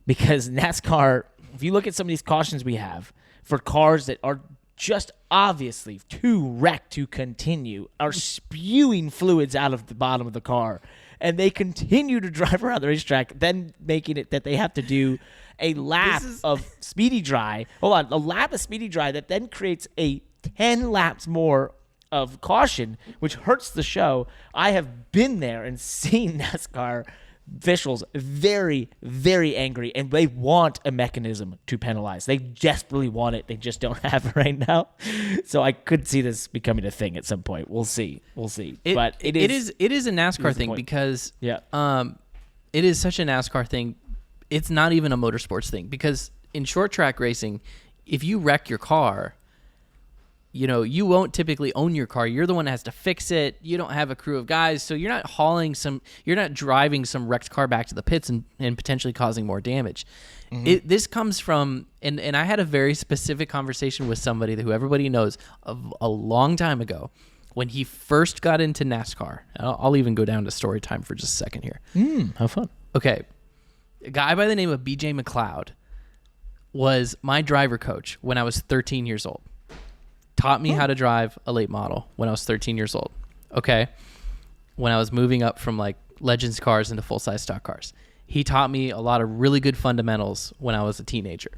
Because NASCAR, if you look at some of these cautions we have for cars that are just obviously too wrecked to continue, are spewing fluids out of the bottom of the car, and they continue to drive around the racetrack, then making it that they have to do a lap of speedy dry. Hold on, a lap of speedy dry that then creates a 10 laps more of caution, which hurts the show. I have been there and seen NASCAR officials very, very angry, and they want a mechanism to penalize. They desperately want it. They just don't have it right now. So I could see this becoming a thing at some point. We'll see. But it is a NASCAR thing because it is such a NASCAR thing. It's not even a motorsports thing, because in short track racing, if you wreck your car, you won't typically own your car. You're the one that has to fix it. You don't have a crew of guys, so you're not driving some wrecked car back to the pits and potentially causing more damage. Mm-hmm. This comes from, and I had a very specific conversation with somebody who everybody knows of a long time ago when he first got into NASCAR. I'll even go down to story time for just a second here. How fun. Okay. A guy by the name of BJ McLeod was my driver coach when I was 13 years old. Taught me how to drive a late model when I was 13 years old. Okay. When I was moving up from like Legends cars into full-size stock cars. He taught me a lot of really good fundamentals when I was a teenager.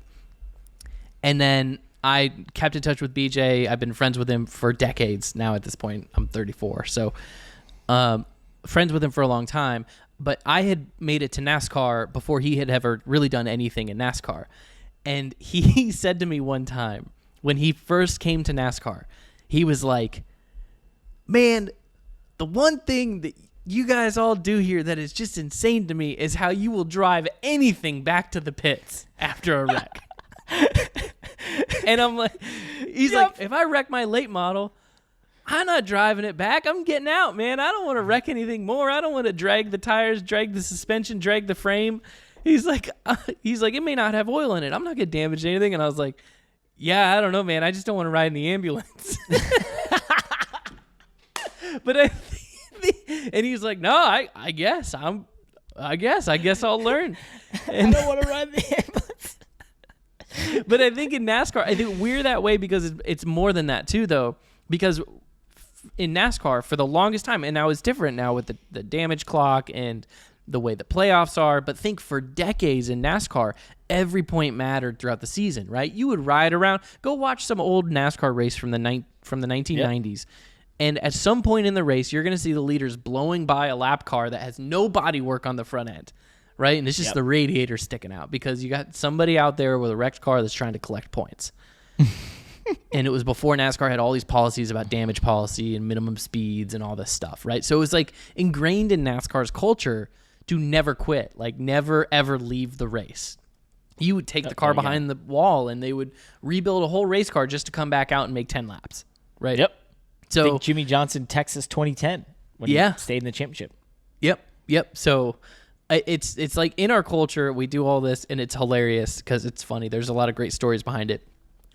And then I kept in touch with BJ. I've been friends with him for decades now at this point. I'm 34. So friends with him for a long time. But I had made it to NASCAR before he had ever really done anything in NASCAR. And he said to me one time, when he first came to NASCAR, he was like, man, the one thing that you guys all do here that is just insane to me is how you will drive anything back to the pits after a wreck. And I'm like, he's like, if I wreck my late model, I'm not driving it back. I'm getting out, man. I don't want to wreck anything more. I don't want to drag the tires, drag the suspension, drag the frame. He's like, it may not have oil in it. I'm not going to damage anything. And I was like, yeah, I don't know, man. I just don't want to ride in the ambulance. But and he's like, no, I guess I'll learn. And I don't want to ride in the ambulance. But I think in NASCAR, I think we're that way because it's more than that too, though. Because in NASCAR, for the longest time, and now it's different now with the damage clock and the way the playoffs are, but think for decades in NASCAR, every point mattered throughout the season, right? You would ride around, go watch some old NASCAR race from the 1990s, and at some point in the race, you're going to see the leaders blowing by a lap car that has no body work on the front end, right? And it's just the radiator sticking out because you got somebody out there with a wrecked car that's trying to collect points. And it was before NASCAR had all these policies about damage policy and minimum speeds and all this stuff, right? So it was like ingrained in NASCAR's culture to never quit, like never ever leave the race. You would take the car behind the wall and they would rebuild a whole race car just to come back out and make 10 laps, right? Yep. So I think Jimmy Johnson, Texas 2010, when he stayed in the championship. Yep. So it's like in our culture, we do all this and it's hilarious because it's funny. There's a lot of great stories behind it.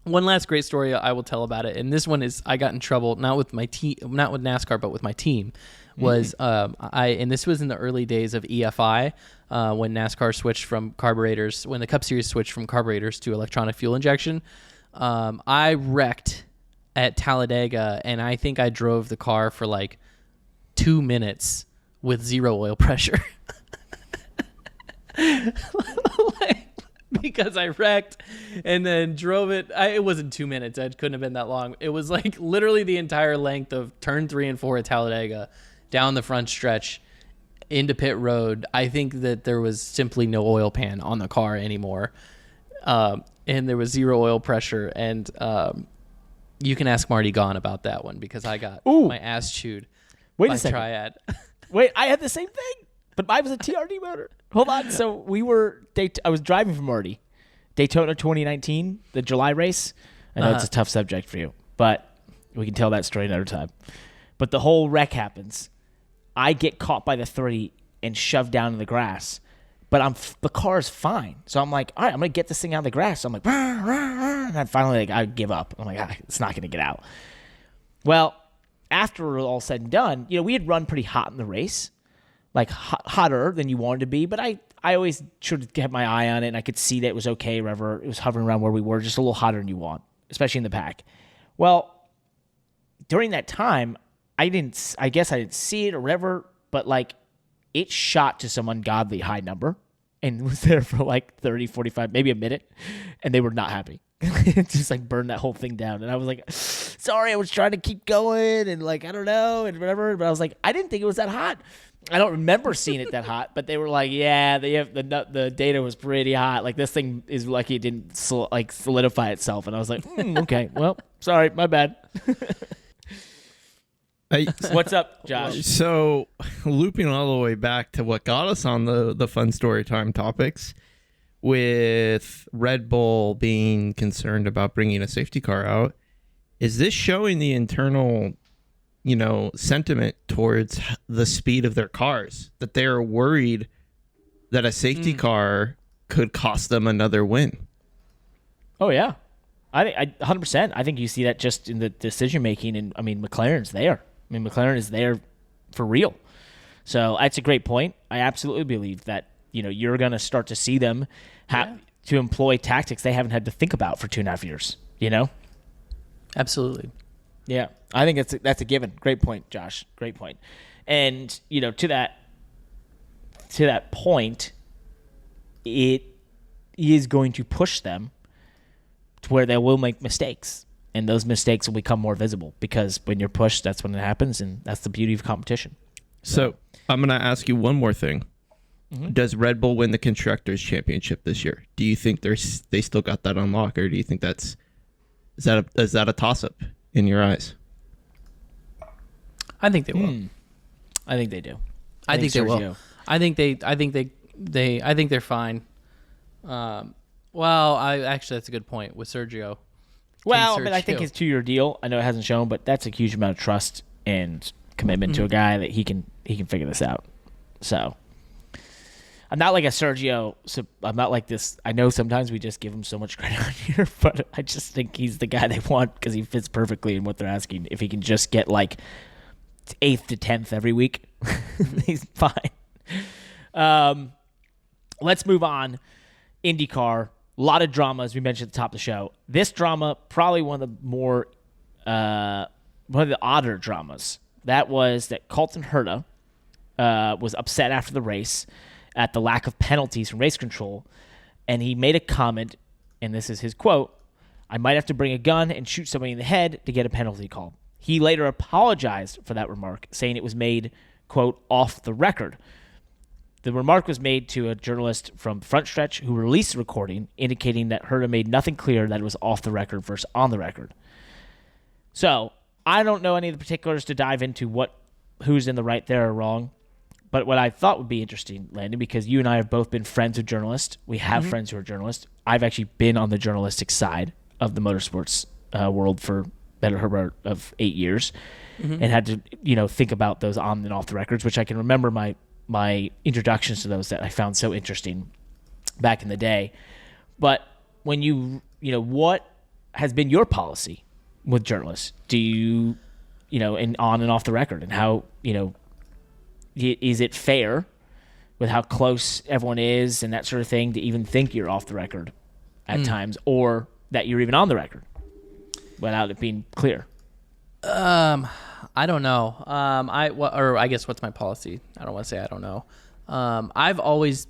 One last great story I will tell about it, and this one is I got in trouble not with my team, not with NASCAR, but with my team. Was and this was in the early days of EFI when NASCAR switched from carburetors, when the Cup Series switched from carburetors to electronic fuel injection. I wrecked at Talladega, and I think I drove the car for like 2 minutes with zero oil pressure. Because I wrecked and then drove it. It wasn't 2 minutes. It couldn't have been that long. It was like literally the entire length of turn 3 and 4 at Talladega, down the front stretch into pit road. I think that there was simply no oil pan on the car anymore. And there was zero oil pressure. And you can ask Marty Gahn about that one because I got my ass chewed by Triad. Wait, I had the same thing, but mine was a TRD motor. Hold on. So I was driving from Marty. Daytona 2019, the July race. I know it's a tough subject for you, but we can tell that story another time. But the whole wreck happens. I get caught by the 30 and shoved down in the grass, but the car's fine. So I'm like, all right, I'm going to get this thing out of the grass. So I'm like, rah, rah, rah, and then finally I give up. I'm like, it's not going to get out. Well, after all said and done, we had run pretty hot in the race, like hotter than you wanted to be. But I always sort of kept my eye on it, and I could see that it was okay wherever it was hovering around where we were, just a little hotter than you want, especially in the pack. Well, during that time, I guess I didn't see it or whatever, but like it shot to some ungodly high number and was there for like 30, 45, maybe a minute, and they were not happy. It just like burned that whole thing down. And I was like, sorry, I was trying to keep going and like, I don't know, and whatever. But I was like, I didn't think it was that hot. I don't remember seeing it that hot, but they were like, yeah, the data was pretty hot. Like this thing is lucky it didn't solidify itself. And I was like, okay, well, sorry, my bad. What's up, Josh? So, looping all the way back to what got us on the fun story time topics, with Red Bull being concerned about bringing a safety car out, is this showing the internal, sentiment towards the speed of their cars, that they're worried that a safety car could cost them another win? Oh yeah, I 100%. I think you see that just in the decision making, and I mean McLaren's there. McLaren is there for real. So that's a great point. I absolutely believe that, you're going to start to see them to employ tactics they haven't had to think about for 2.5 years, Absolutely. Yeah. I think that's a given. Great point, Josh. Great point. And, to that point, it is going to push them to where they will make mistakes. And those mistakes will become more visible because when you're pushed, that's when it happens, and that's the beauty of competition. So I'm going to ask you one more thing. Mm-hmm. Does Red Bull win the Constructors' Championship this year? Do you think they still got that unlock, or do you think is that a toss-up in your eyes? I think they will. I think they do. I think they will. I think they're fine. That's a good point with Sergio. Well, but I think his 2-year deal, I know it hasn't shown, but that's a huge amount of trust and commitment to a guy that he can figure this out. So I'm not like a Sergio. So I'm not like this. I know sometimes we just give him so much credit on here, but I just think he's the guy they want because he fits perfectly in what they're asking. If he can just get like 8th to 10th every week, he's fine. Let's move on. IndyCar. A lot of drama, as we mentioned at the top of the show. This drama, probably one of the odder dramas. That was that Colton Herta was upset after the race at the lack of penalties from race control, and he made a comment, and this is his quote, "I might have to bring a gun and shoot somebody in the head to get a penalty call." He later apologized for that remark, saying it was made, quote, off the record. The remark was made to a journalist from Front Stretch who released the recording, indicating that Herta made nothing clear that it was off the record versus on the record. So I don't know any of the particulars to dive into who's in the right there or wrong. But what I thought would be interesting, Landon, because you and I have both been friends of journalists. We have friends who are journalists. I've actually been on the journalistic side of the motorsports world for better part of 8 years, and had to think about those on and off the records, which I can remember my introductions to those that I found so interesting back in the day. But when what has been your policy with journalists? Do you, and on and off the record, and how, is it fair with how close everyone is and that sort of thing to even think you're off the record at times, or that you're even on the record without it being clear? I don't know. I guess what's my policy? I don't want to say I don't know. I've always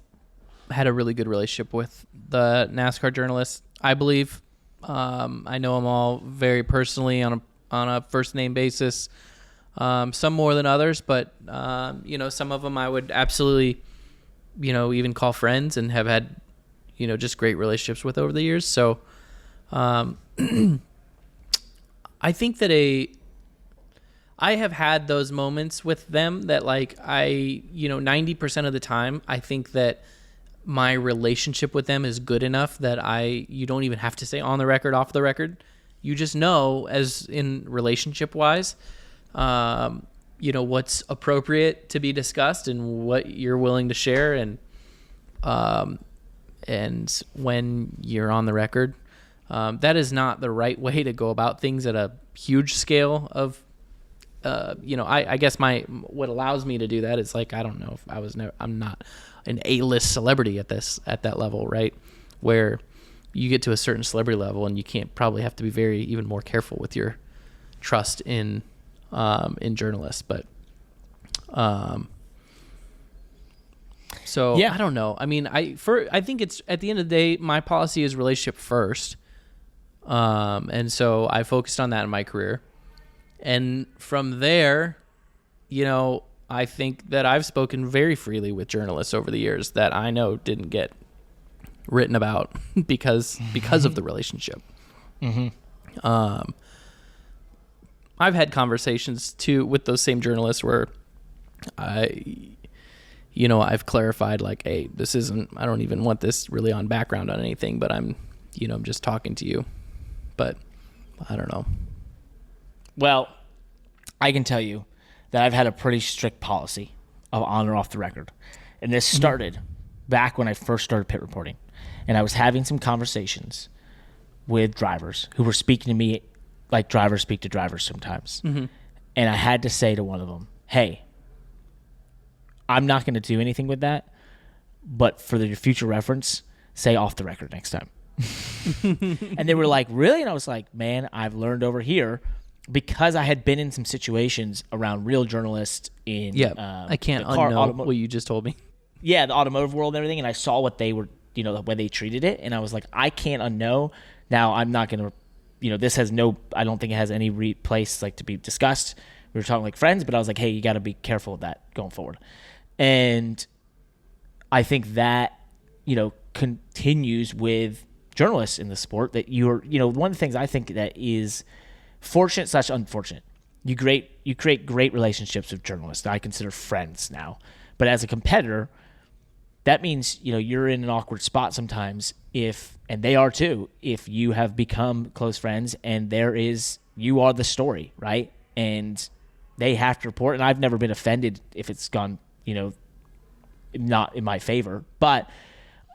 had a really good relationship with the NASCAR journalists. I believe I know them all very personally on a first name basis. Some more than others, but some of them I would absolutely, even call friends and have had, just great relationships with over the years. So, I think that I have had those moments with them that 90% of the time, I think that my relationship with them is good enough that you don't even have to say on the record, off the record. You just know, as in relationship wise, what's appropriate to be discussed and what you're willing to share. And when you're on the record, that is not the right way to go about things at a huge scale of I guess what allows me to do that is like, I don't know if I'm not an A-list celebrity at that level, right? Where you get to a certain celebrity level and you can't probably have to be even more careful with your trust in journalists. But, so I don't know. I mean, I think it's at the end of the day, my policy is relationship first. And so I focused on that in my career. And from there, I think that I've spoken very freely with journalists over the years that I know didn't get written about because of the relationship. Mm-hmm. I've had conversations too with those same journalists where I've clarified like, hey, I don't even want this really on background on anything, but I'm just talking to you. But I don't know. Well, I can tell you that I've had a pretty strict policy of on or off the record. And this started back when I first started pit reporting. And I was having some conversations with drivers who were speaking to me like drivers speak to drivers sometimes. Mm-hmm. And I had to say to one of them, hey, I'm not going to do anything with that, but for your future reference, say off the record next time. And they were like, really? And I was like, man, I've learned over here because I had been in some situations around real journalists in I can't unknow what you just told me. Yeah, the automotive world and everything, and I saw what they were, the way they treated it, and I was like, I can't unknow. Now I'm not going to, this has I don't think it has any place like to be discussed. We were talking like friends, but I was like, hey, you got to be careful with that going forward. And I think that, continues with journalists in the sport that one of the things I think that is fortunate / unfortunate. You create great relationships with journalists that I consider friends now. But as a competitor, that means, you're in an awkward spot sometimes and they are too, if you have become close friends and you are the story, right? And they have to report. And I've never been offended if it's gone, not in my favor, but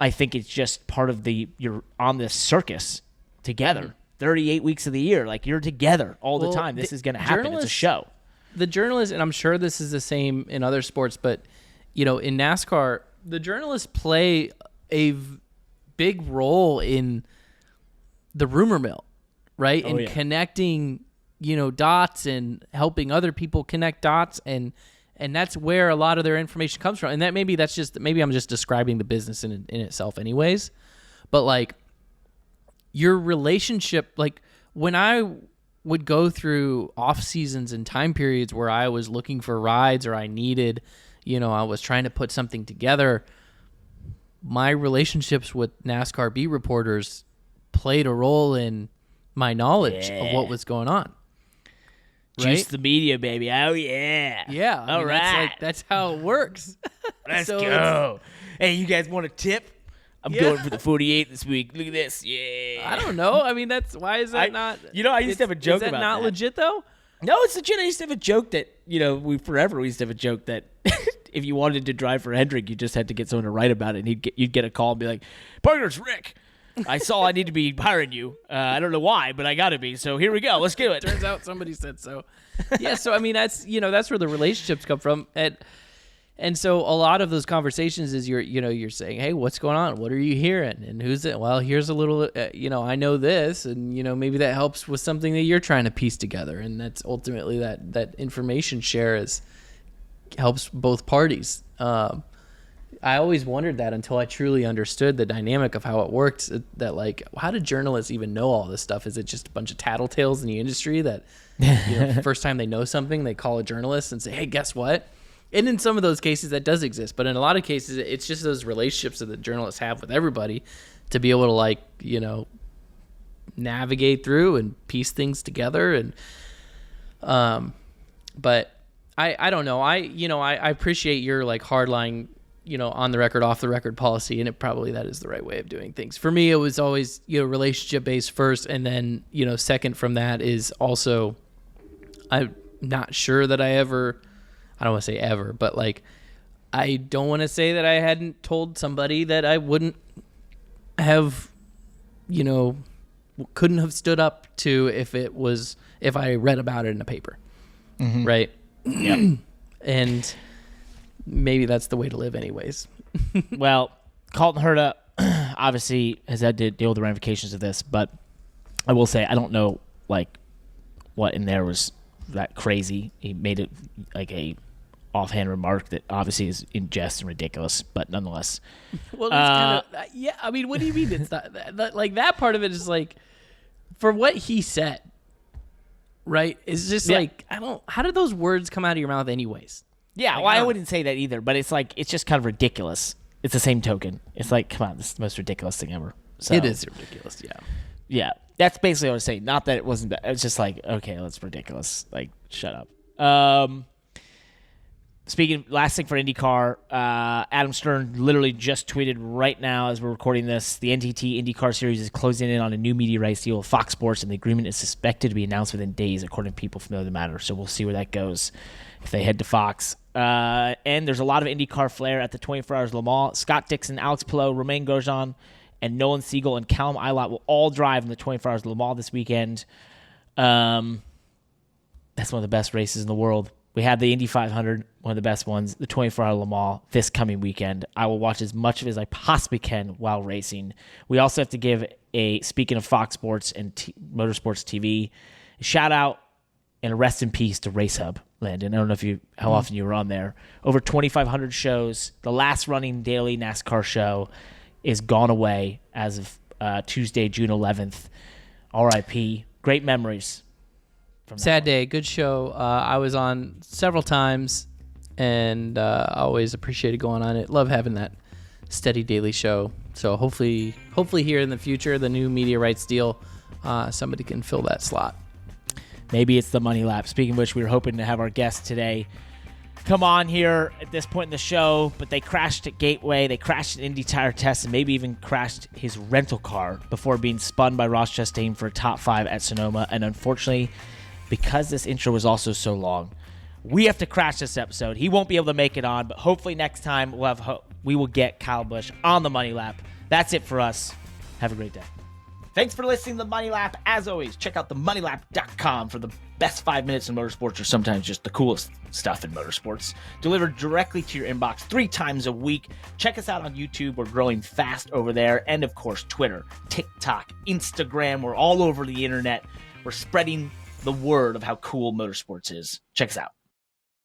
I think it's just part of you're on this circus together 38 weeks of the year. Like you're together all the time. This is going to happen. It's a show. The journalists, and I'm sure this is the same in other sports, but in NASCAR, the journalists play a big role in the rumor mill, right? And connecting, dots and helping other people connect dots. And that's where a lot of their information comes from. And that maybe I'm just describing the business in itself anyways. But like your relationship, like when I would go through off seasons and time periods where I was looking for rides or I needed, I was trying to put something together, my relationships with NASCAR beat reporters played a role in my knowledge of what was going on. Right? Juice the media, baby. Oh, yeah. Yeah. All right. That's how it works. Let's go. Hey, you guys want a tip? I'm going for the 48 this week. Look at this. Yeah. I don't know. I mean, why is that not? I used to have a joke about that. Is that not legit, though? No, it's legit. I used to have a joke that, we used to have a joke that if you wanted to drive for Hendrick, you just had to get someone to write about it, and you'd get a call and be like, Parker, it's Rick. I saw I need to be hiring you. I don't know why, but I got to be. So here we go. Let's do it. Turns out somebody said so. Yeah, so I mean that's where the relationships come from, and so a lot of those conversations is you're saying, hey, what's going on? What are you hearing? And who's it? Well, here's a little, I know this, and maybe that helps with something that you're trying to piece together, and that's ultimately that information share helps both parties. I always wondered that until I truly understood the dynamic of how it worked. That like, how do journalists even know all this stuff? Is it just a bunch of tattletales in the industry that first time they know something, they call a journalist and say, hey, guess what? And in some of those cases that does exist, but in a lot of cases it's just those relationships that the journalists have with everybody to be able to like, navigate through and piece things together. And, but I don't know. I appreciate your like hardline, on the record, off the record policy, and that is the right way of doing things. For me, it was always, relationship based first, and then, second from that is also, I'm not sure that I don't want to say ever, but like, I don't want to say that I hadn't told somebody that I wouldn't have, couldn't have stood up to if I read about it in a paper. right? Yeah. And maybe that's the way to live anyways. Well, Colton Herta obviously has had to deal with the ramifications of this, but I will say I don't know what in there was that crazy. He made it like a offhand remark that obviously is in jest and ridiculous, but nonetheless. Well, it's kind of yeah. I mean, what do you mean? It's not that part of it is like for what he said, right? It's just like how did those words come out of your mouth anyways? Yeah, well, I wouldn't say that either, but it's just kind of ridiculous. It's the same token. It's like, come on, this is the most ridiculous thing ever. So, it is ridiculous, yeah. Yeah, that's basically what I was saying. Not that it wasn't bad. It's just like, okay, that's ridiculous. Like, shut up. Speaking, last thing for IndyCar, Adam Stern literally just tweeted right now as we're recording this, the NTT IndyCar Series is closing in on a new media rights deal with Fox Sports, and the agreement is suspected to be announced within days, according to people familiar with the matter. So we'll see where that goes if they head to Fox. And there's a lot of IndyCar flair at the 24 Hours of Le Mans. Scott Dixon, Alex Palou, Romain Grosjean, and Nolan Siegel and Callum Ilott will all drive in the 24 Hours of Le Mans this weekend. That's one of the best races in the world. We had the Indy 500, one of the best ones, the 24 Hour Le Mans this coming weekend. I will watch as much of it as I possibly can while racing. We also have to give speaking of Fox Sports and Motorsports TV, a shout out and a rest in peace to RaceHub, Landon. I don't know how often you were on there. Over 2,500 shows. The last running daily NASCAR show is gone away as of Tuesday, June 11th. R.I.P. Great memories. Sad day. Good show. I was on several times, and always appreciated going on it. Love having that steady daily show. So hopefully here in the future, the new media rights deal, somebody can fill that slot. Maybe it's the money lap. Speaking of which, we were hoping to have our guest today come on here at this point in the show, but they crashed at Gateway. They crashed at Indy Tire Test and maybe even crashed his rental car before being spun by Ross Chastain for a top 5 at Sonoma. And unfortunately, because this intro was also so long, we have to crash this episode. He won't be able to make it on, but hopefully next time we will get Kyle Busch on the money lap. That's it for us. Have a great day. Thanks for listening to The Money Lap. As always, check out themoneylap.com for the best 5 minutes in motorsports, or sometimes just the coolest stuff in motorsports, delivered directly to your inbox 3 times a week. Check us out on YouTube. We're growing fast over there. And, of course, Twitter, TikTok, Instagram. We're all over the internet. We're spreading the word of how cool motorsports is. Check us out.